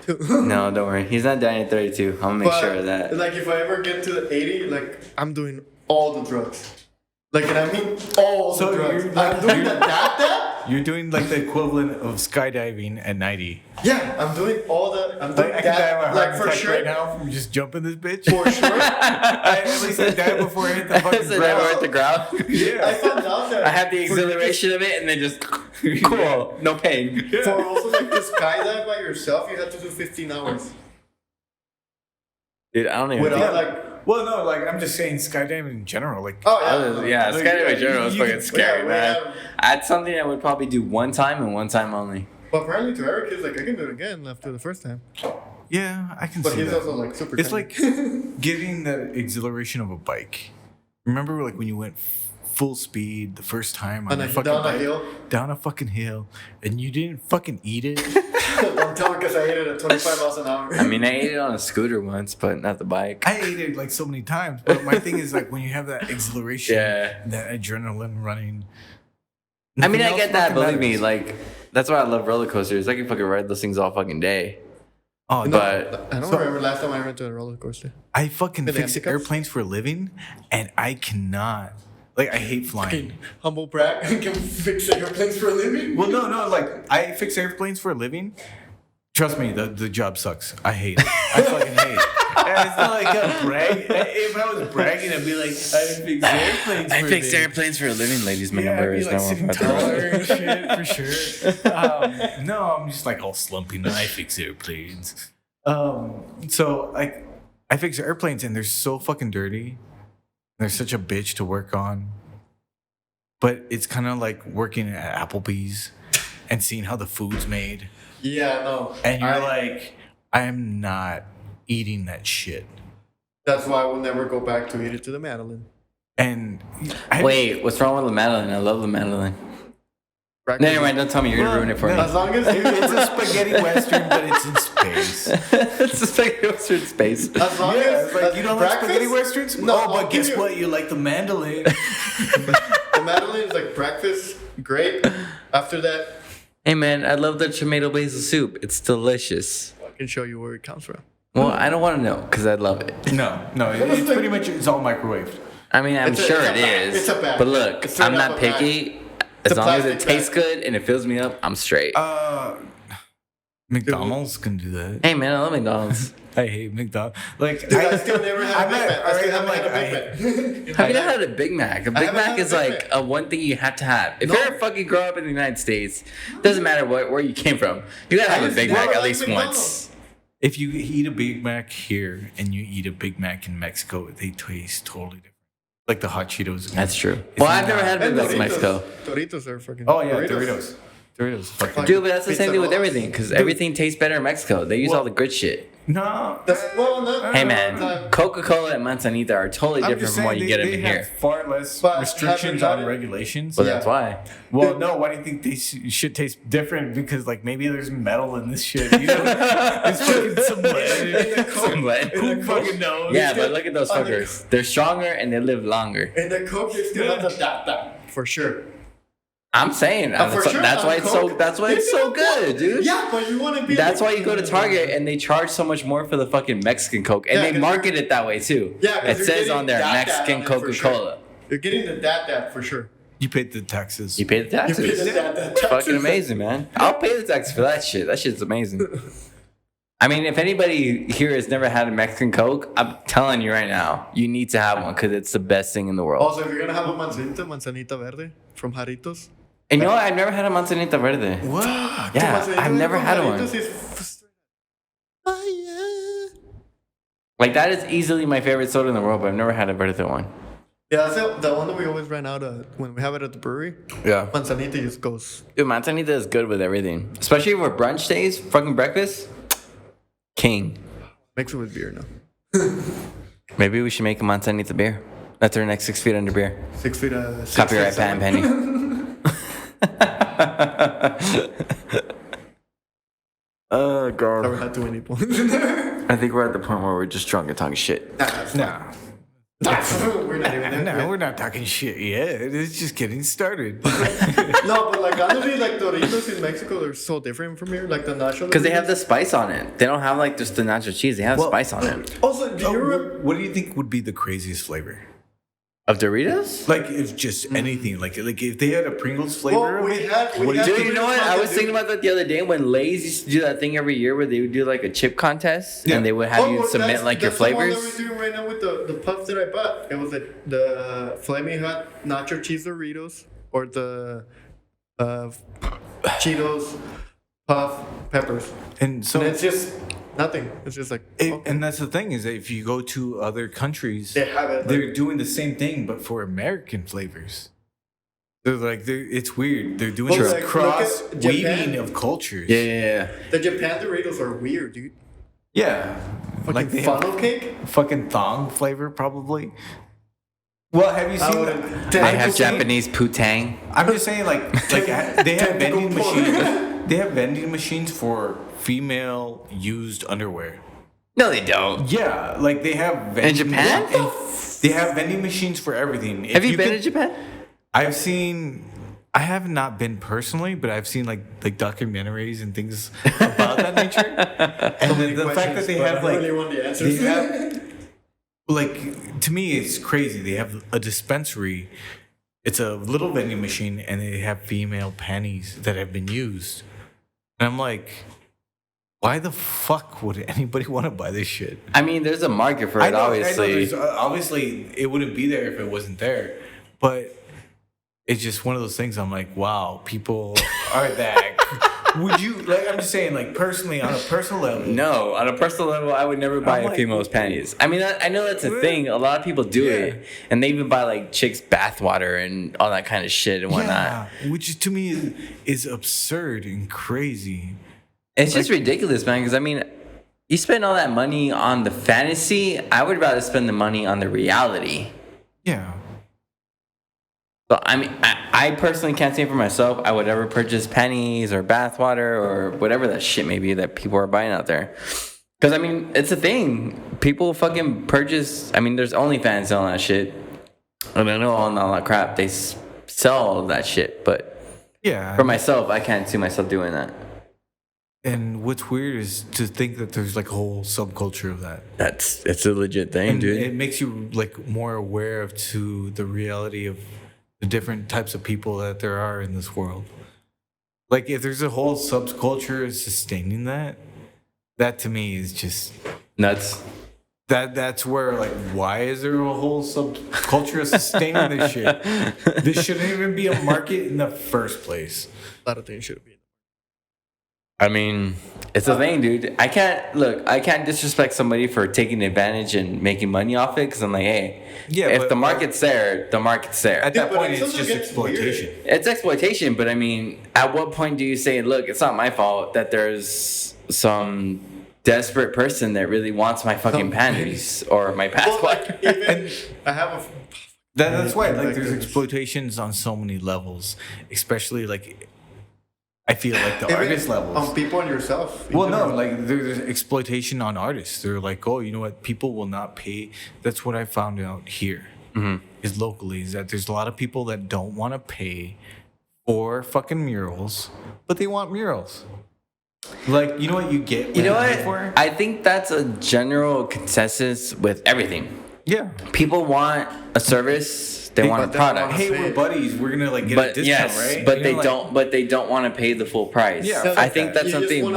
too. No, don't worry. He's not dying at 32. I'm going to make But, sure of that. Like, if I ever get to the 80, like, I'm doing all the drugs. Like, and I mean all So the drugs. you're I'm doing that. You're doing like the equivalent of skydiving at 90. Yeah, I'm doing all the. I'm doing Like, I can die of a that. heart Like, for attack sure. right now from just jumping this bitch. For sure. I at least I died before I hit the fucking So never hit ground. the ground. I Yeah. found out that. I have the for- exhilaration of it and then just, cool, no pain. For also like to skydive by yourself, you have to do 15 hours. Dude, I don't even Without think. like. Well, no, like I'm just saying skydiving in general. Like, Oh yeah. Yeah, Like, skydiving in yeah, general is you- fucking you- scary, yeah, man. yeah. That's something I would probably do one time and one time only. But apparently to Eric, he's like, I can do it again after the first time. yeah, I can But see he's that. also like super. It's tiny. like getting the exhilaration of a bike. Remember, like when you went full speed the first time on And a then fucking down a bike? hill. Down a fucking hill, and you didn't fucking eat it. Don't tell me because I hit it at 25 miles an hour. I mean, I ate it on a scooter once, but not the bike. I ate it like so many times, but my thing is like when you have that exhilaration, Yeah. that adrenaline running. I mean, I nothing get else that. fucking Believe me, matters. like that's why I love roller coasters. I can fucking ride those things all fucking day. Oh, No, no. But I don't So- remember last time I went to a roller coaster. I fucking The fix handicap? airplanes for a living, and I cannot. Like, I hate flying. Humble brag. Can fix airplanes for a living. Well, no, like I fix airplanes for a living, Trust me, the job sucks. I hate it. I fucking hate it. And it's not like a brag. If I was bragging, I'd be like, I fix airplanes for a living. for a living, ladies and Yeah, I'd be like sitting taller and gentlemen. shit, for sure. No, I'm just like all slumpy. No, I fix airplanes. So like, I fix airplanes and they're so fucking dirty. They're such a bitch to work on. But it's kind of like working at Applebee's and seeing how the food's made. Yeah, no. And you're like, I'm not eating that shit. That's why I will never go back to eat it to the Madeline. And Wait, what's wrong with the Madeline? I love the Madeline. No, never mind. Don't tell me. You're going to ruin it for me. As long as it's a spaghetti western, but it's in space. It's a spaghetti western space. As long as Like, you don't like breakfast? spaghetti westerns? No, Oh, but I'll guess give you- what? You like the mandolin. The Madeline is like breakfast, great. After that, Hey, man, I love the tomato basil soup. It's delicious. I can show you where it comes from. Well, I don't want to know because I love it. No, it's pretty much, it's all microwaved. I mean, I'm It's a- sure it's it a bag. is. It's a bag. But look, It's straight I'm up not a bag. picky. It's As a long as it plastic tastes bag. good and it fills me up, I'm straight. McDonald's can do that. Hey, man, I love McDonald's. I hate McDonald's. Like, Dude, I still never had a Big Mac. I still haven't had a I- Big Mac. Have you not had a Big Mac? A Big haven't Mac had a is Big like Mac. a one thing you have to have. If No. you're a fucking grow up in the United States, doesn't matter where you came from, you gotta have a just Big never Mac at liked least McDonald's. once. If you eat a Big Mac here and you eat a Big Mac in Mexico, they taste totally different. Like the hot Cheetos. That's true. Well, I've never had Big And Mac in Doritos. Mexico. Doritos are fucking. Oh, yeah, Doritos. Doritos. Fucking. Dude, but that's the Pizza same thing with rolls. everything because everything tastes better in Mexico. They use all the good shit. No. Well, no. Hey, man, Coca-Cola and Manzanita are totally I'm different just from what saying you get they in have here. far less But restrictions have you on tried it? regulations. Well, Yeah. that's why. Well, no, why do you think they should taste different? Because, like, maybe there's metal in this shit. You know? There's fucking some lead. Some lead. Who fucking knows? Yeah, but look at those On the- fuckers. They're stronger and they live longer. And the Coke is still has a that for sure. I'm saying For sure, that's why on it's so Coke, that's why they it's so still good, dude. Yeah, but you want to be. That's like- why you go to Target and they charge so much more for the fucking Mexican Coke, and Yeah, they 'cause market it that way too. Yeah, 'cause it you're says getting on there that Mexican on it for sure. Coca-Cola. You're getting the that for sure. You paid the taxes. You pay the taxes. You pay the that It's fucking amazing, man. I'll pay the taxes for that shit. That shit's amazing. I mean, if anybody here has never had a Mexican Coke, I'm telling you right now, you need to have one because it's the best thing in the world. Also, if you're gonna have a manzanita verde from Jarritos. And you know what? I've never had a manzanita verde. What? Yeah, Manzanita I've never from had one. Jarritos is fire. Like, that is easily my favorite soda in the world, but I've never had a verde one. Yeah, that's the one that we always ran out of when we have it at the brewery. Yeah. Manzanita just goes. Dude, manzanita is good with everything. Especially for brunch days, fucking breakfast. King. Mix it with beer now. Maybe we should make a manzanita beer. That's our next 6 feet under beer. 6 feet. 6 Copyright feet patent seven. penny. Oh, God. Never had too many points. I think we're at the point where we're just drunk and talking shit. No. We're not even there. No, we're not talking shit yet. It's just getting started. No, but like honestly, like Doritos in Mexico, they're so different from here. Like the nacho. Because they have the spice on it. They don't have like just the nacho cheese. They have spice on it. Also, do you remember? What do you think would be the craziest flavor? Of Doritos? Like, if just anything. Like if they had a Pringles flavor. Well, we had. Dude, you know what? I was thinking about that the other day when Lay's used to do that thing every year where they would do like a chip contest Yeah. and they would have you submit like your flavors. That's the one that we're doing right now with the puffs that I bought. It was the Flaming Hot Nacho Cheese Doritos or the Cheetos Puff Peppers. And so And it's just nothing. It's just like okay. and that's the thing is that if you go to other countries, They have it, like- they're doing the same thing but for American flavors. It's weird. They're doing Well, this like, cross look at Japan. weaving of cultures. Yeah. The Japan Doritos are weird, dude. Yeah. Like they funnel have cake. fucking thong flavor probably. Well, have you seen wouldn't- They I'm have just saying- Japanese putang. I'm just saying, like they have vending Tentacle porn. machines. They have vending machines for female used underwear. No, they don't. Yeah, like they have vending Japan? and they have vending machines for everything. Have you been to Japan? I've seen. I have not been personally, but I've seen like documentaries and things about that nature. And many the fact that questions, they but have I like really want the answers. they have like to me it's crazy. They have a dispensary. It's a little vending machine, and they have female panties that have been used. And I'm like, why the fuck would anybody want to buy this shit? I mean, there's a market for it, obviously. Obviously, it wouldn't be there if it wasn't there. But it's just one of those things. I'm like, wow, people are that. Would you like? I'm just saying, like personally, on a personal level. No, on a personal level, I would never buy a female's panties. I mean, I know that's a thing. A lot of people do it, and they even buy like chicks' bathwater and all that kind of shit and whatnot. Yeah, which is, to me is absurd and crazy. It's just ridiculous, man. Because I mean, you spend all that money on the fantasy. I would rather spend the money on the reality. Yeah. But I mean, I personally can't say for myself I would ever purchase panties or bathwater or whatever that shit may be that people are buying out there. Because I mean, it's a thing. People fucking purchase. I mean, there's OnlyFans selling that shit. And I know all that crap. They sell all of that shit. But yeah, for myself, I can't see myself doing that. And what's weird is to think that there's like a whole subculture of that. It's a legit thing, and dude. It makes you like more aware of to the reality of the different types of people that there are in this world. Like if there's a whole subculture sustaining that to me is just nuts. That's where like why is there a whole subculture sustaining this shit? This shouldn't even be a market in the first place. A lot of things should be. I mean, it's a thing, dude. I can't disrespect somebody for taking advantage and making money off it because I'm like, hey, if the market's there, the market's there. At that point, it's just exploitation. It's exploitation, but I mean, at what point do you say, look, it's not my fault that there's some desperate person that really wants my fucking panties or my passport? I have a... That's why, like, there's exploitations on so many levels, especially, like... I feel like the artist levels. On people and yourself. Well, no, like there's exploitation on artists. They're like, oh, you know what? People will not pay. That's what I found out here. Is locally is that there's a lot of people that don't want to pay for fucking murals, but they want murals. Like, you know what you get? You know what? I think that's a general consensus with everything. Yeah. People want a service. They want a product. Hey, we're buddies. We're gonna like get a discount, right? But they don't want to pay the full price. Yeah, I think that's something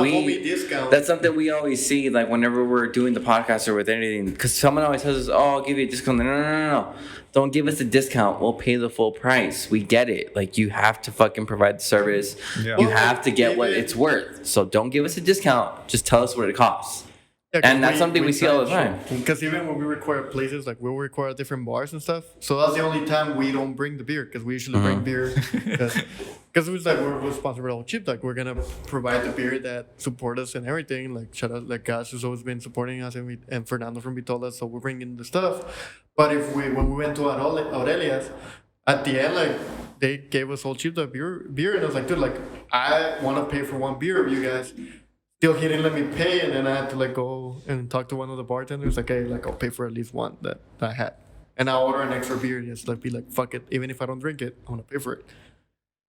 we always see. Like whenever we're doing the podcast or with anything, because someone always tells us, "Oh, I'll give you a discount." No. Don't give us a discount. We'll pay the full price. We get it. Like you have to fucking provide the service. Yeah. You have to get what it's worth. So don't give us a discount. Just tell us what it costs. Yeah, and that's something we see all the time. Because even when we record places, like we'll record at different bars and stuff. So that's the only time we don't bring the beer, because we usually bring beer. Because it was like we're sponsored by SheepDog. We're gonna provide the beer that support us and everything. Like shout out, like Gas has always been supporting us, and Fernando from Vitolas. So we're bringing the stuff. But when we went to Aurelia's, at the end, like they gave us all SheepDog beer, and I was like, dude, like I want to pay for one beer of you guys. Still, he didn't let me pay, and then I had to like go and talk to one of the bartenders. Like, hey, like I'll pay for at least one that I had, and I'll order an extra beer. Just like be like, fuck it, even if I don't drink it, I want to pay for it.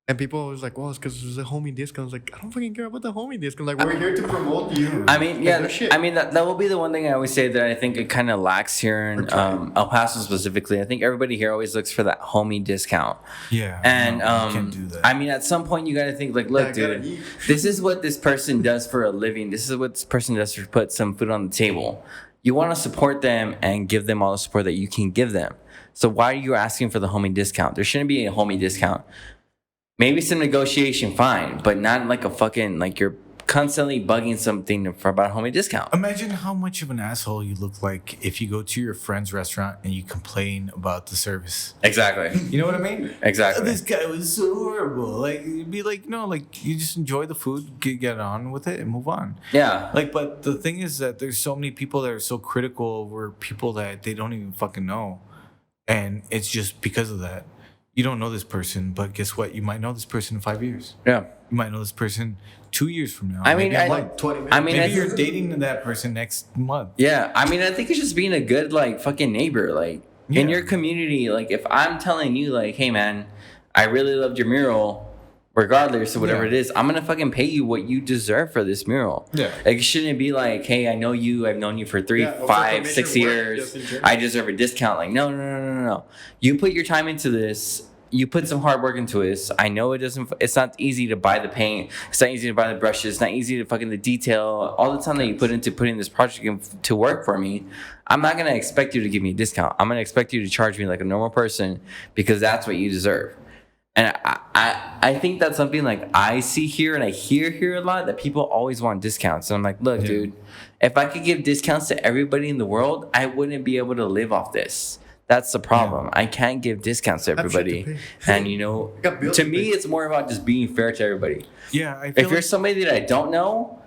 And people always like, well, it's because there's a homie discount. I was like, I don't fucking care about the homie discount. Like, we're here to promote you. I mean, yeah, I mean that will be the one thing I always say that I think it kind of lacks here in El Paso specifically. I think everybody here always looks for that homie discount. Yeah, and you can't do that. I mean, at some point you got to think like, look, dude, this is what this person does for a living. This is what this person does to put some food on the table. You want to support them and give them all the support that you can give them. So why are you asking for the homie discount? There shouldn't be a homie discount. Maybe some negotiation, fine, but not like a fucking, like you're constantly bugging something for about a homie discount. Imagine how much of an asshole you look like if you go to your friend's restaurant and you complain about the service. Exactly. You know what I mean? Exactly. This guy was so horrible. Like, you'd be like, no, like, you just enjoy the food, get on with it, and move on. Yeah. Like, but the thing is that there's so many people that are so critical over people that they don't even fucking know. And it's just because of that. You don't know this person, but guess what? You might know this person in 5 years. Yeah. You might know this person 2 years from now. I mean, like 20 minutes. Maybe you're dating that person next month. Yeah. I mean, I think it's just being a good, like, fucking neighbor. Like, in your community, like, if I'm telling you, like, hey, man, I really loved your mural, regardless of whatever it is, I'm going to fucking pay you what you deserve for this mural. Yeah. Like, it shouldn't be like, hey, I know you. I've known you for 3, 5, 6 years. I deserve a discount. Like, no. You put your time into this. you put some hard work into it. I know it's not easy to buy the paint. It's not easy to buy the brushes. It's not easy to fucking the detail. All the time that you put into putting this project to work for me, I'm not going to expect you to give me a discount. I'm going to expect you to charge me like a normal person because that's what you deserve. And I think that's something like I see here and I hear here a lot, that people always want discounts. And I'm like, look, dude, if I could give discounts to everybody in the world, I wouldn't be able to live off this. That's the problem. I can't give discounts to everybody. And, you know, to me, it's more about just being fair to everybody. Yeah. If you're somebody that I don't know,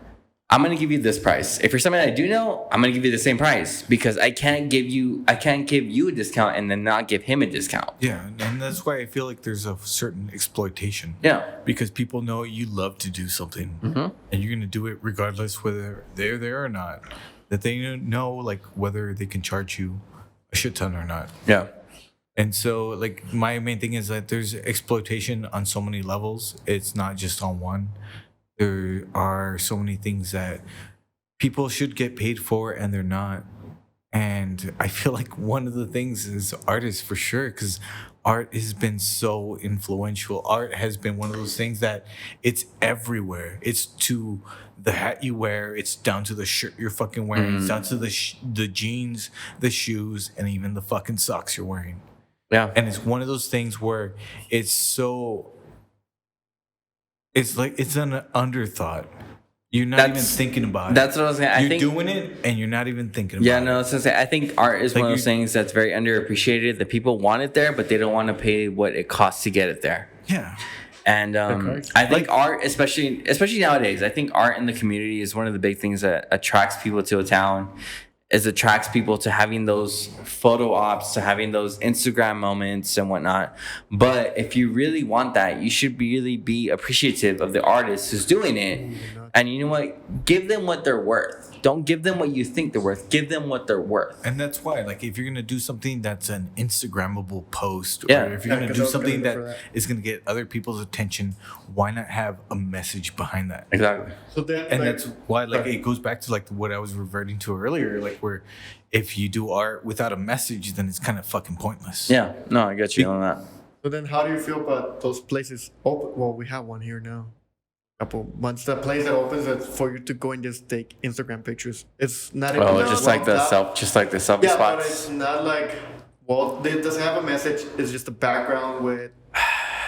I'm going to give you this price. If you're somebody I do know, I'm going to give you the same price, because I can't give you a discount and then not give him a discount. Yeah. And that's why I feel like there's a certain exploitation. Yeah. Because people know you love to do something and you're going to do it regardless whether they're there or not. That they know, like, whether they can charge you a shit ton or not. Yeah. And so, like, my main thing is that there's exploitation on so many levels. It's not just on one. There are so many things that people should get paid for and they're not. And I feel like one of the things is artists, for sure, because art has been so influential. Art has been one of those things that it's everywhere. It's to the hat you wear. It's down to the shirt you're fucking wearing. It's down to the jeans, the shoes, and even the fucking socks you're wearing. Yeah. And it's one of those things where it's so... It's like it's an underthought. You're not even thinking about it. That's what I was saying. You're doing it and you're not even thinking about it. Yeah, no, I was gonna say, I think art is one of those things that's very underappreciated. That people want it there, but they don't want to pay what it costs to get it there. Yeah. And I think art, especially nowadays, I think art in the community is one of the big things that attracts people to a town. Attracts people to having those photo ops, to having those Instagram moments and whatnot. But if you really want that, you should really be appreciative of the artist who's doing it. And you know what? Give them what they're worth. Don't give them what you think they're worth. Give them what they're worth. And that's why, like, if you're going to do something that's an Instagrammable post, or if you're going to do 'cause something that is going to get other people's attention, why not have a message behind that? Exactly. So then, And that's why, like, it goes back to, like, what I was reverting to earlier, like, where if you do art without a message, then it's kind of fucking pointless. Yeah. No, I get you on that. So then, how do you feel about those places open? Well, we have one here now. Couple months. The place that opens it for you to go and just take Instagram pictures. It's not. Just like the selfie yeah, spots. but it's not like. Well, it doesn't have a message. It's just a background with,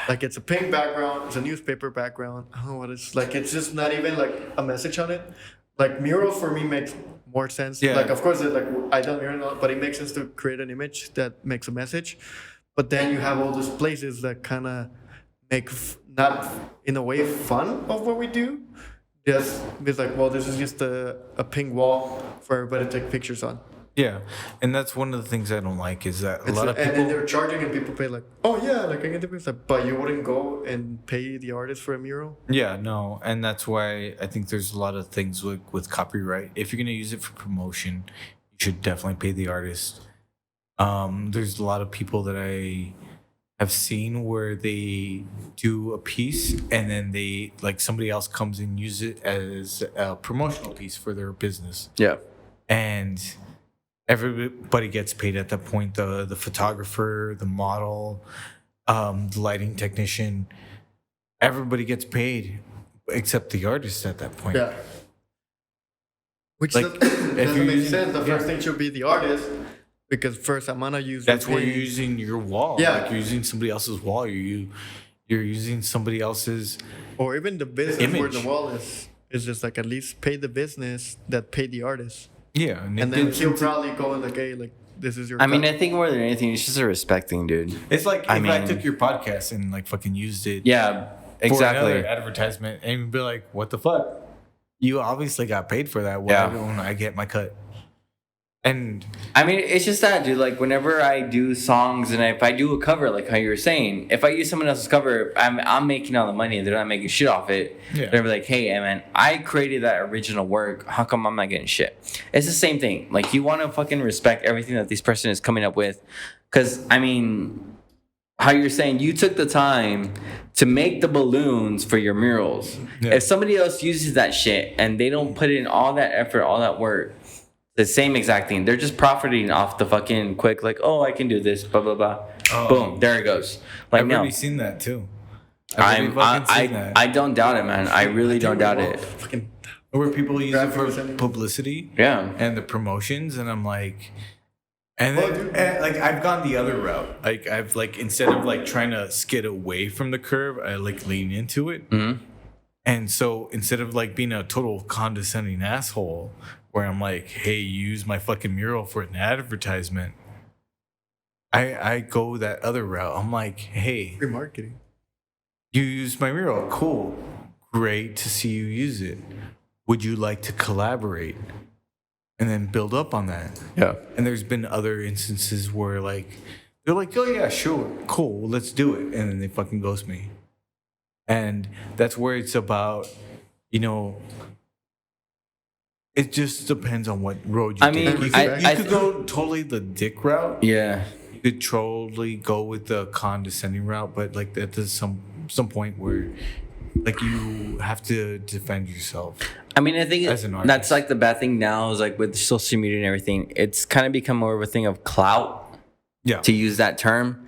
like, it's a pink background. It's a newspaper background. I don't know what it's like. It's just not even like a message on it. Like, murals for me makes more sense. Yeah. Like, of course, I don't mural, but it makes sense to create an image that makes a message. But then you have all those places that kind of make not in a way fun of what we do. Just it's like, well, this is just a pink wall for everybody to take pictures on. Yeah, and that's one of the things I don't like is that a lot of people... And then they're charging and people pay like, oh yeah, like I get the picture, but you wouldn't go and pay the artist for a mural? Yeah, no, and that's why I think there's a lot of things with copyright. If you're going to use it for promotion, you should definitely pay the artist. There's a lot of people that I have seen where they do a piece and then they, like, somebody else comes and use it as a promotional piece for their business. Yeah. And everybody gets paid at that point. The photographer, the model, the lighting technician, everybody gets paid except the artist at that point. Yeah. Which Like, doesn't make using- sense. The first yeah. thing should be the artist, because first I'm gonna use. That's your where you're page. using your wall. Yeah. Like, you're using somebody else's wall. You're using somebody else's... Or even the business where image. the wall is just like, at least pay the business that paid the artist. Yeah. And then he'll probably go and like, hey, like, this is your I mean, cut. I think more than anything, it's just a respect thing, dude. It's like if I mean- took your podcast and, like, fucking used it Yeah, for exactly. another advertisement and you'd be like, what the fuck? You obviously got paid for that. Why Yeah. don't I get my cut? And I mean, it's just that, dude. Like, whenever I do songs and if I do a cover, like how you were saying, if I use someone else's cover, I'm making all the money. They're not making shit off it. Yeah. They're like, hey, man, I created that original work. How come I'm not getting shit? It's the same thing. Like, you want to fucking respect everything that this person is coming up with. Because, I mean, how you're saying, you took the time to make the balloons for your murals. Yeah. If somebody else uses that shit and they don't put in all that effort, all that work, the same exact thing. They're just profiting off the fucking quick, like, oh, I can do this, blah, blah, blah. Boom, there it goes. Like I've no, already seen that too. I've already fucking seen that. I don't doubt it, man. I really don't doubt it. Fucking Where people use it for publicity, Yeah. and the promotions, and I'm like, and like I've gone the other route. Like I've like instead of like trying to skid away from the curve, I like lean into it. Mm-hmm. And so instead of like being a total condescending asshole, where I'm like, hey, use my fucking mural for an advertisement, I go that other route. I'm like, hey, remarketing. you used my mural, cool, great to see you use it. Would you like to collaborate? And then build up on that. Yeah. And there's been other instances where like they're like, oh yeah, sure, cool, well, let's do it, and then they fucking ghost me. And that's where it's about, you know, it just depends on what road you take. You could go totally the dick route. Yeah. You could totally go with the condescending route, but like at some point where like you have to defend yourself. I mean, I think As an artist. that's like the bad thing now is like with social media and everything. It's kind of become more of a thing of clout, Yeah. to use that term,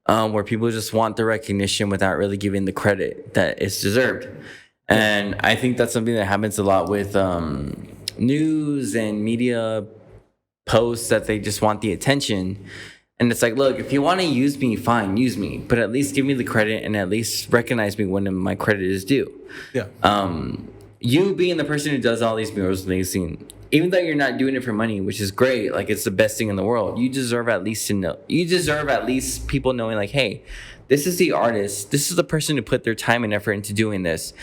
where people just want the recognition without really giving the credit that it's deserved. And I think that's something that happens a lot with news and media posts, that they just want the attention. And it's like, look, if you want to use me, fine, use me, but at least give me the credit and at least recognize me when my credit is due. Yeah. You being the person who does all these murals and these things, even though you're not doing it for money, which is great, like it's the best thing in the world, you deserve at least to know. You deserve at least people knowing, like, hey, this is the artist, this is the person who put their time and effort into doing this,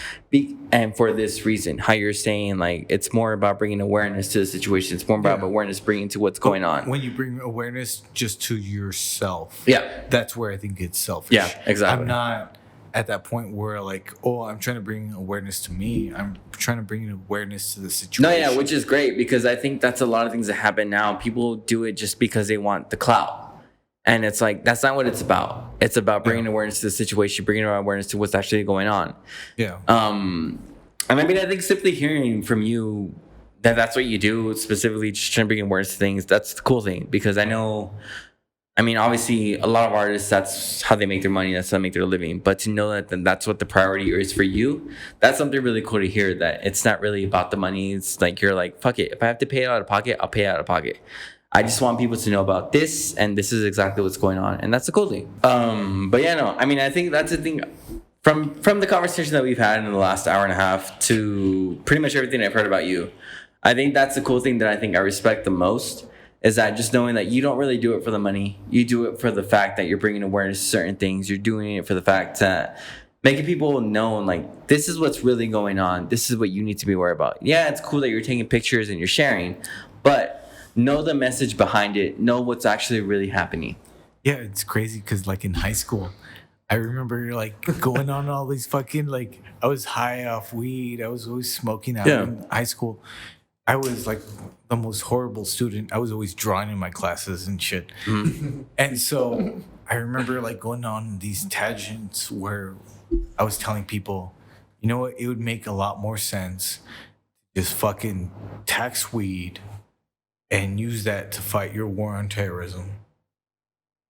and for this reason. How you're saying, like, it's more about bringing awareness to the situation. It's more about awareness bringing to what's going on. When you bring awareness just to yourself, Yeah. that's where I think it's selfish. Yeah, exactly. I'm not at that point where like, oh, I'm trying to bring awareness to me. I'm trying to bring awareness to the situation. No, yeah, which is great, because I think that's a lot of things that happen now. People do it just because they want the clout. And it's like, that's not what it's about. It's about bringing awareness to the situation, bringing awareness to what's actually going on. Yeah. And I mean, I think simply hearing from you that that's what you do, specifically just trying to bring awareness to things, that's the cool thing. Because I know, I mean, obviously, a lot of artists, that's how they make their money, that's how they make their living. But to know that that's what the priority is for you, that's something really cool to hear, that it's not really about the money. It's like, you're like, fuck it. If I have to pay it out of pocket, I'll pay it out of pocket. I just want people to know about this, and this is exactly what's going on. And that's the cool thing. But yeah, no, I mean, I think that's the thing. From the conversation that we've had in the last hour and a half to pretty much everything I've heard about you, I think that's the cool thing that I think I respect the most, is that just knowing that you don't really do it for the money. You do it for the fact that you're bringing awareness to certain things. You're doing it for the fact that making people know, like, this is what's really going on. This is what you need to be worried about. Yeah, it's cool that you're taking pictures and you're sharing, but know the message behind it. Know what's actually really happening. Yeah, it's crazy because like in high school, I remember like going on all these fucking, like, I was high off weed. I was always smoking out in high school. I was like the most horrible student. I was always drawing in my classes and shit. Mm-hmm. And so I remember like going on these tangents where I was telling people, you know what, it would make a lot more sense to just fucking tax weed and use that to fight your war on terrorism.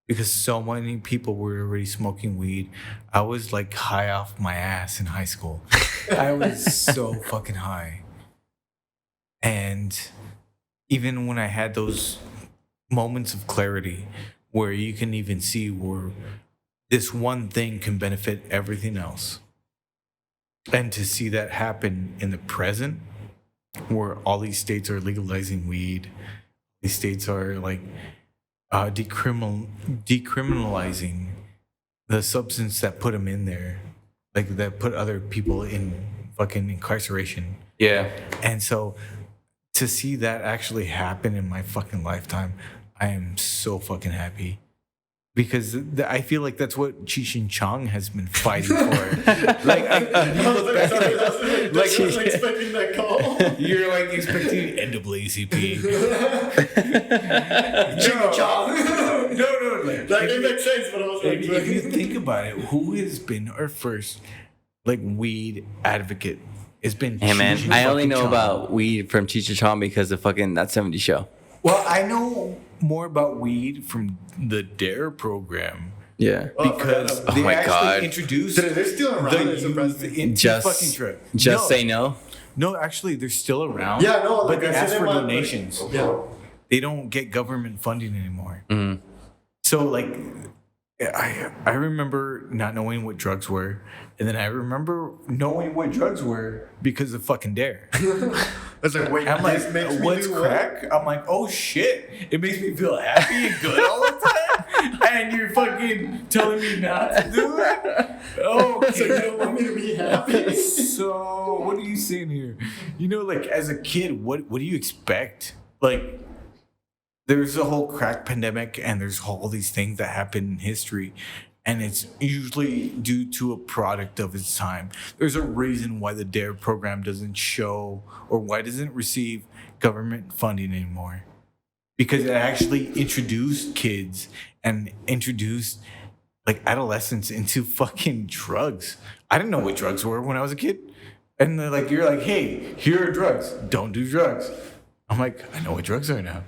Because so many people were already smoking weed. I was like high off my ass in high school. I was so fucking high. And even when I had those moments of clarity where you can even see where this one thing can benefit everything else, and to see that happen in the present, where all these states are legalizing weed, these states are like decriminalizing the substance that put them in there, like that put other people in fucking incarceration. Yeah. And so to see that actually happen in my fucking lifetime, I am so fucking happy. Because I feel like that's what Cheech and Chong has been fighting for. Like, I was expecting that call. You're like expecting NAACP. Cheech and Chong. No. Like, it makes sense, but I was like, if you think about it, who has been our first like weed advocate? It's been Hey man, Cheech and I only know Chong. about weed from Cheech and Chong because of fucking That 70s Show. Well, I know more about weed from the DARE program. Yeah. Because Oh they my actually God. introduced They're still around. the It's youth surprising. into fucking drugs. Just say no. No, actually, they're still around. Yeah, no, but like, they I ask see for them on, donations. like, yeah. They don't get government funding anymore. Mm. So, like, I remember not knowing what drugs were, and then I remember knowing what drugs were because of fucking DARE. It's like, wait, I'm this like, makes me what's do crack? I'm like, oh shit! It makes me feel happy and good all the time, and you're fucking telling me not to do it. What? So you Okay. don't want me to be happy? So what are you saying here? You know, like as a kid, what do you expect? Like, there's a whole crack pandemic, and there's all these things that happen in history, and it's usually due to a product of its time. There's a reason why the DARE program doesn't show or why it doesn't receive government funding anymore. Because it actually introduced kids and introduced like adolescents into fucking drugs. I didn't know what drugs were when I was a kid. And they're like, you're like, hey, here are drugs. Don't do drugs. I'm like, I know what drugs are now.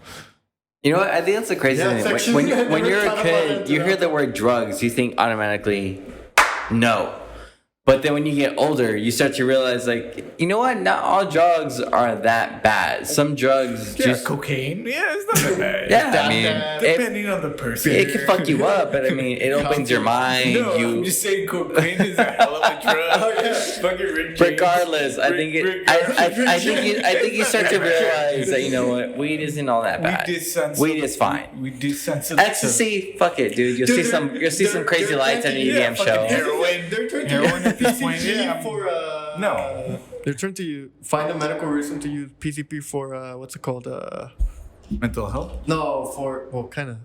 You know what? I think that's the crazy Yeah, it's thing. actually- When I never you're thought a about kid, it you until hear now. the word drugs, you think automatically no. But then when you get older, you start to realize, like, you know what? Not all drugs are that bad. Some drugs Yeah, just cocaine. Yeah, it's not that bad. yeah. I That mean, bad. Depending on the person. it can fuck you up, but I mean, it opens your mind. No, you I'm just saying cocaine is a hell of a drug. Oh, yeah. Fucking Rick James. regardless, I think I think you start to Rick realize that, you know what, weed isn't all that bad. Weed is fine. We desensitized. Ecstasy, fuck it, dude. You'll see some crazy lights on an EDM show. Heroin. They're trying to Heroin use at this point, PCP yeah. for No. They're trying to find a medical reason to use PCP for what's it called? Mental health. No, for kind of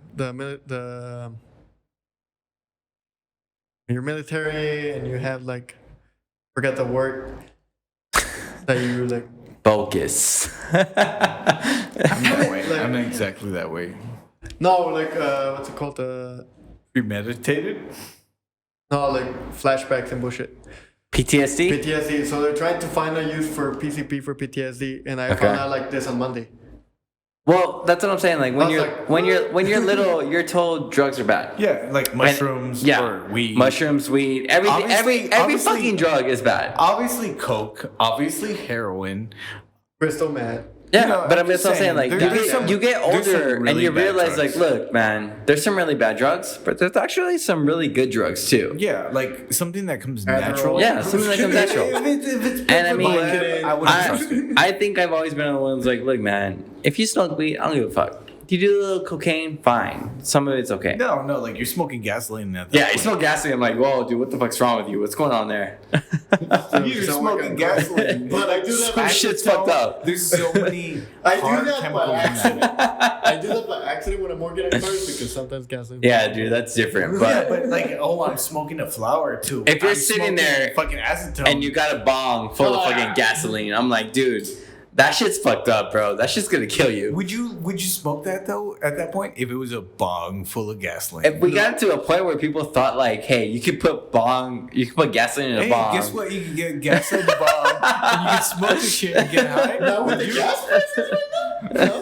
you're military and you have like forget the word that you like. Focus. I'm that way. Like- I'm not exactly that way. No, like what's it called? Premeditated. No, like flashbacks and bullshit. PTSD? PTSD. So they're trying to find a use for PCP for PTSD, and I Okay. found out like this on Monday. Well, that's what I'm saying. Like I when was you're like, when you're little, you're told drugs are bad. Yeah, like mushrooms Yeah. or weed. Mushrooms, weed, everything, every Obviously- fucking drug is bad. Obviously coke. Obviously heroin. Crystal meth. Yeah, No, but I'm I'm just just saying, like, saying, you there's get, some- you get there's some older and really you bad realize, drugs. like, look, man, there's some really bad drugs, but there's actually some really good drugs too. Yeah, like something that comes Adderall. natural. Yeah, something that comes natural. If it's And I mean, I wouldn't trust it. I think I've always been one of the ones like, look, man, if you smoke weed, I don't give a fuck. You do a little cocaine, fine. Some of it's okay. No, like you're smoking gasoline at that Yeah, you point. smoke gasoline. I'm like, whoa, dude, what the fuck's wrong with you? What's going on there? You're smoking gasoline. But I do that. Some shit's fucked up. There's so many I do hard that by chemicals in accident. that. I do that by accident when I'm working at cars because sometimes gasoline. Yeah, dude, that's different. Yeah, But but like, oh, I'm smoking a flower too. If you're I'm sitting smoking there fucking acetone, and you got a bong full of fucking gasoline, I'm like, dude, that shit's fucked up, bro. That shit's gonna kill you. would you smoke that though at that point if it was a bong full of gasoline? If we got to a point where people thought like, hey, you could put gasoline in a Hey, bong. guess what? You can get gas in the bong and you can smoke the shit and get high. Now with the gas prices right now? No.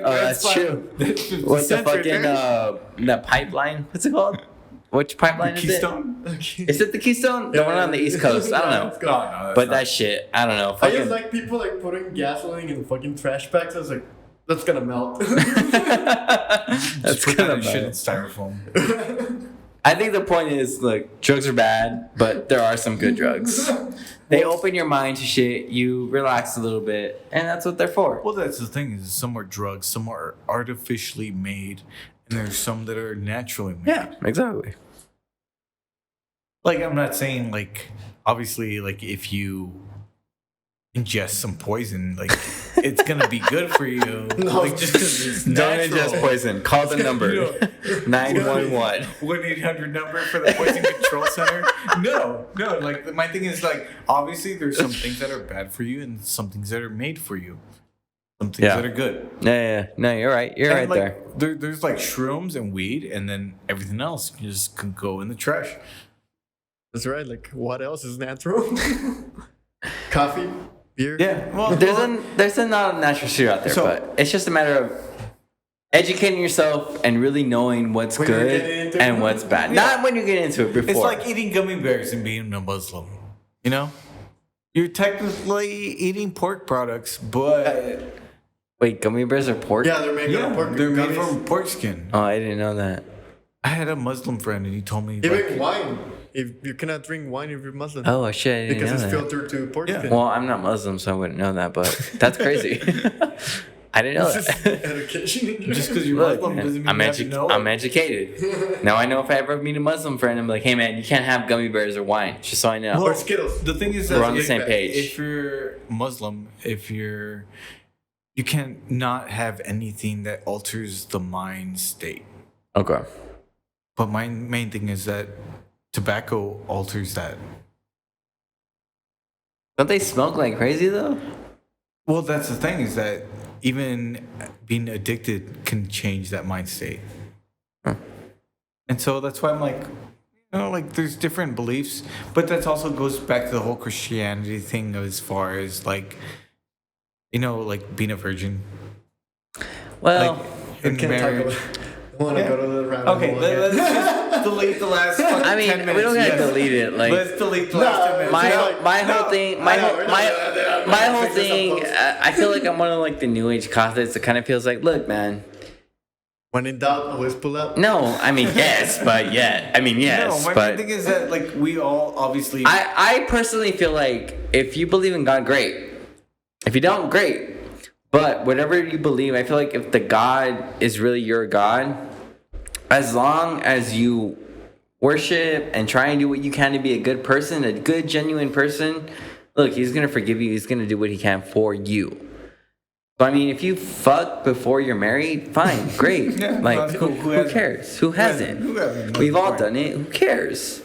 That's fine. true. That's 50 What's the cents right fucking there. that pipeline? What's it called? Which pipeline is Keystone? it? Is it the Keystone? The one on the East Coast? I don't know. Let's No, go. that's But not. that shit, I don't know. I Fucking, just like people like putting gasoline in fucking trash bags. I was like, that's gonna melt. that's Just put that gonna shit in matter. styrofoam. I think the point is, look, drugs are bad, but there are some good drugs. They open your mind to shit. You relax a little bit, and that's what they're for. Well, that's the thing is some are drugs, some are artificially made, and there's some that are naturally made. Yeah, exactly. Like, I'm not saying, like, obviously, like, if you ingest some poison, like, it's gonna be good for you. No. Like, just because it's Don't natural. ingest poison. Call the number. You know, 911. 1-800 number for the Poison Control Center. No, like, my thing is, like, obviously there's some things that are bad for you and some things that are made for you. Some things Yeah. that are good. Yeah. No, you're right. You're right And, there. like, there's, like, shrooms and weed, and then everything else just can go in the trash. That's right. Like, what else is natural? Coffee, beer. Yeah, well, There's a not a natural shit out there, So- but it's just a matter of educating yourself and really knowing what's When you're getting good into it. and what's bad. Not when you get into it, before. It's like eating gummy bears and being a Muslim. You know, you're technically eating pork products, but Wait, gummy bears are pork? Yeah, they're made of pork. they're made gummies. from pork skin. Oh, I didn't know that. I had a Muslim friend, and he told me Even wine. If you cannot drink wine if you're Muslim. Oh, shit, I didn't because know it's that. filtered to pork Yeah. skin. Well, I'm not Muslim, so I wouldn't know that, but that's crazy. I didn't know This that. is education. just because you're Look, Muslim doesn't mean I'm, you have to know it. I'm educated. Now I know if I ever meet a Muslim friend, I'm like, hey man, you can't have gummy bears or wine, just so I know. Or Skittles. The thing is We're that on the same page. If you're Muslim, you can't not have anything that alters the mind state. Okay. But my main thing is that tobacco alters that. Don't they smoke like crazy though? Well, that's the thing is that even being addicted can change that mind state. Huh. And so that's why I'm like, like there's different beliefs, but that also goes back to the whole Christianity thing as far as like, like being a virgin. Well, Like in Can't talk marriage. about. I want to go to the rabbit Okay, hole again. let's just delete the last fucking I mean, 10 minutes. we don't gotta yes. delete it. Like Let's delete the last 10 minutes. my No, my whole thing, my whole my whole fix this up thing. close. I feel like I'm one of like the new age Catholics that kind of feels like, look, man. When in doubt, always pull up. No, I mean yes, but yeah, I mean yes, No, my but main thing is that like we all obviously. I personally feel like if you believe in God, great. If you don't, great. But whatever you believe, I feel like if the God is really your God, as long as you worship and try and do what you can to be a good person, a good, genuine person, look, he's going to forgive you. He's going to do what he can for you. So, I mean, if you fuck before you're married, fine, great. Yeah, like, that's cool. who Who cares? Who hasn't? Who hasn't? We've all That's the done it. Who cares?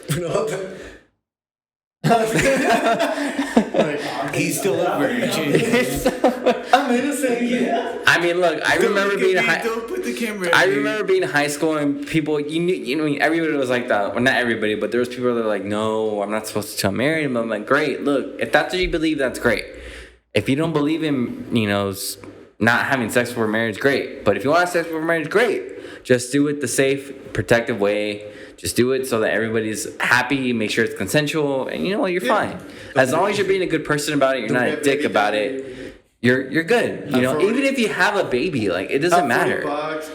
He's still a virgin. I'm innocent. I mean, look, I remember being Don't put the camera. I remember being in high school and people, everybody was like that. Well, not everybody, but there was people that were like, no, I'm not supposed to tell married. And I'm like, great, look, if that's what you believe, that's great. If you don't believe in, not having sex before marriage, great. But if you want to have sex before marriage, great. Just do it the safe, protective way. Just do it so that everybody's happy, make sure it's consensual, and you're fine. As long as you're being a good person about it, you're not a dick about it. You're good. Even if you have a baby, like it doesn't matter.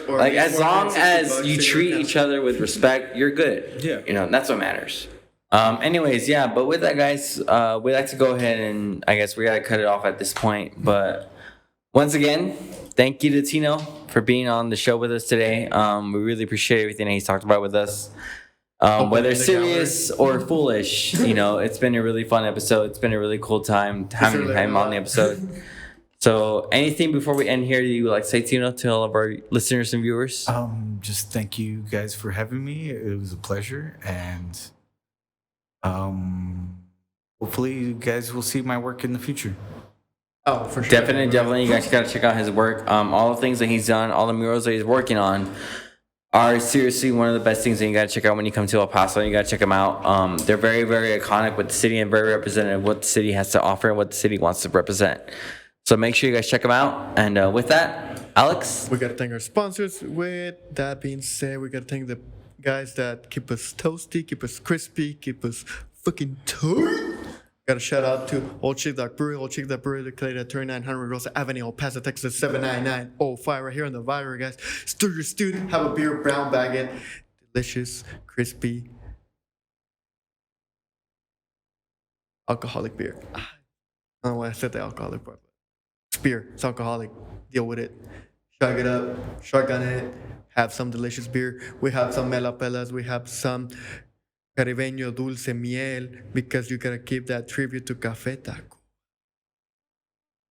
Like as long as you treat each other with respect, you're good. Yeah. That's what matters. Anyways, yeah. But with that, guys, we'd like to go ahead and I guess we gotta cut it off at this point. But once again, thank you to Tino for being on the show with us today. We really appreciate everything that he's talked about with us. Whether serious or foolish, it's been a really fun episode. It's been a really cool time having him on the episode. So anything before we end here that you would like to say, Tino, to all of our listeners and viewers? Just thank you guys for having me. It was a pleasure, and hopefully you guys will see my work in the future. Oh, for sure. Definitely. You guys got to check out his work. All the things that he's done, all the murals that he's working on are seriously one of the best things that you got to check out when you come to El Paso. You got to check them out. They're very, very iconic with the city and very representative of what the city has to offer and what the city wants to represent. So make sure you guys check them out. And with that, Alex? We got to thank our sponsors. With that being said, we got to thank the guys that keep us toasty, keep us crispy, keep us fucking toast. Got a shout out to SheepDog Brewery. SheepDog Brewery, located at 3900 Rosa Ave, El Paso, Texas, 79905. Right here on the Vitolas, guys. Stir your student, have a beer, brown baguette. Delicious, crispy, alcoholic beer. I don't know why I said the alcoholic part. It's beer. It's alcoholic. Deal with it. Shug it up. Shotgun it. Have some delicious beer. We have some melapelas. We have some Caribeño Dulce Miel, because you gotta keep that tribute to Café Taco.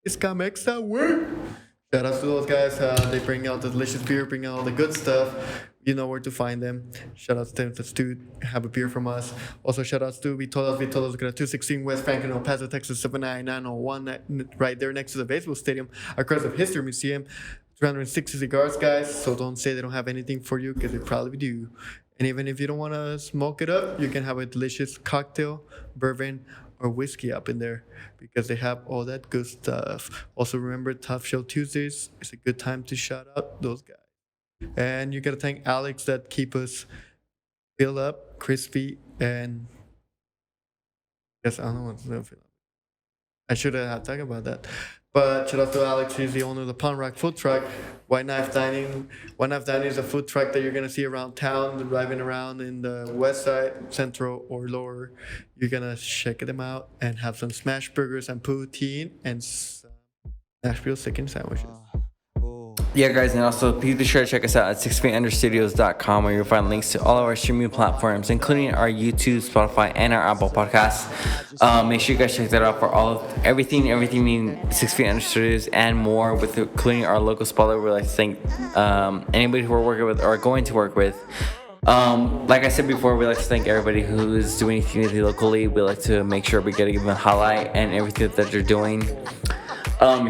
It's Camexa, word. Shout out to those guys. They bring out the delicious beer, bring out all the good stuff. You know where to find them. Shout out to them for Stu. Have a beer from us. Also, shout out to Vitolas. Vitolas, look at 216 West Franklin, El Paso, Texas, 79901. Right there next to the baseball stadium, across the History Museum. 360 cigars, guys. So don't say they don't have anything for you, because they probably do. And even if you don't want to smoke it up, you can have a delicious cocktail, bourbon, or whiskey up in there, because they have all that good stuff. Also, remember, Tough Show Tuesdays is a good time to shout out those guys. And you gotta thank Alex that keep us filled up, crispy, and yes, I don't know what to say. I should have talked about that. But shout out to Alex. He's the owner of the Pond Rock Food Truck. White Knife Dining. White Knife Dining is a food truck that you're going to see around town, driving around in the west side, central, or lower. You're going to check them out and have some smash burgers and poutine and some Nashville chicken sandwiches. Yeah, guys, and also please be sure to check us out at 6feetunderstudios.com, where you'll find links to all of our streaming platforms, including our YouTube, Spotify, and our Apple Podcasts. Make sure you guys check that out for everything 6 Feet Under Studios and more, with including our local sponsor. We'd like to thank anybody who we're working with or going to work with. Like I said before, we like to thank everybody who's doing anything locally. We like to make sure we get to give them a highlight and everything that they're doing.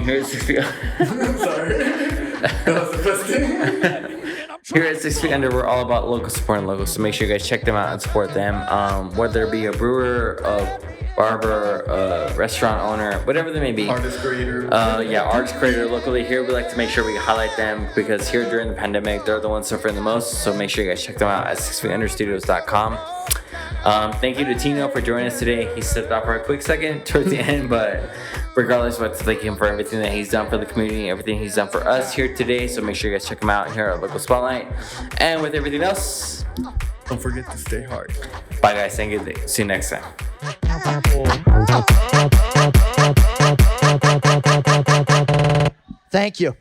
Here's 6 Feet. Sorry. That was the best thing. Here at 6 Feet Under, we're all about local support and locals, so make sure you guys check them out and support them. Whether it be a brewer, a barber, a restaurant owner, whatever they may be. Artist creator. Artist creator locally. Here we like to make sure we highlight them, because here during the pandemic, they're the ones suffering the most. So make sure you guys check them out at 6feetunderstudios.com. Thank you to Tino for joining us today. He stepped off for a quick second towards the end, but regardless, I'd like to thank him for everything that he's done for the community, everything he's done for us here today. So make sure you guys check him out here at Local Spotlight. And with everything else, don't forget to stay hard. Bye, guys. Thank you. See you next time. Thank you.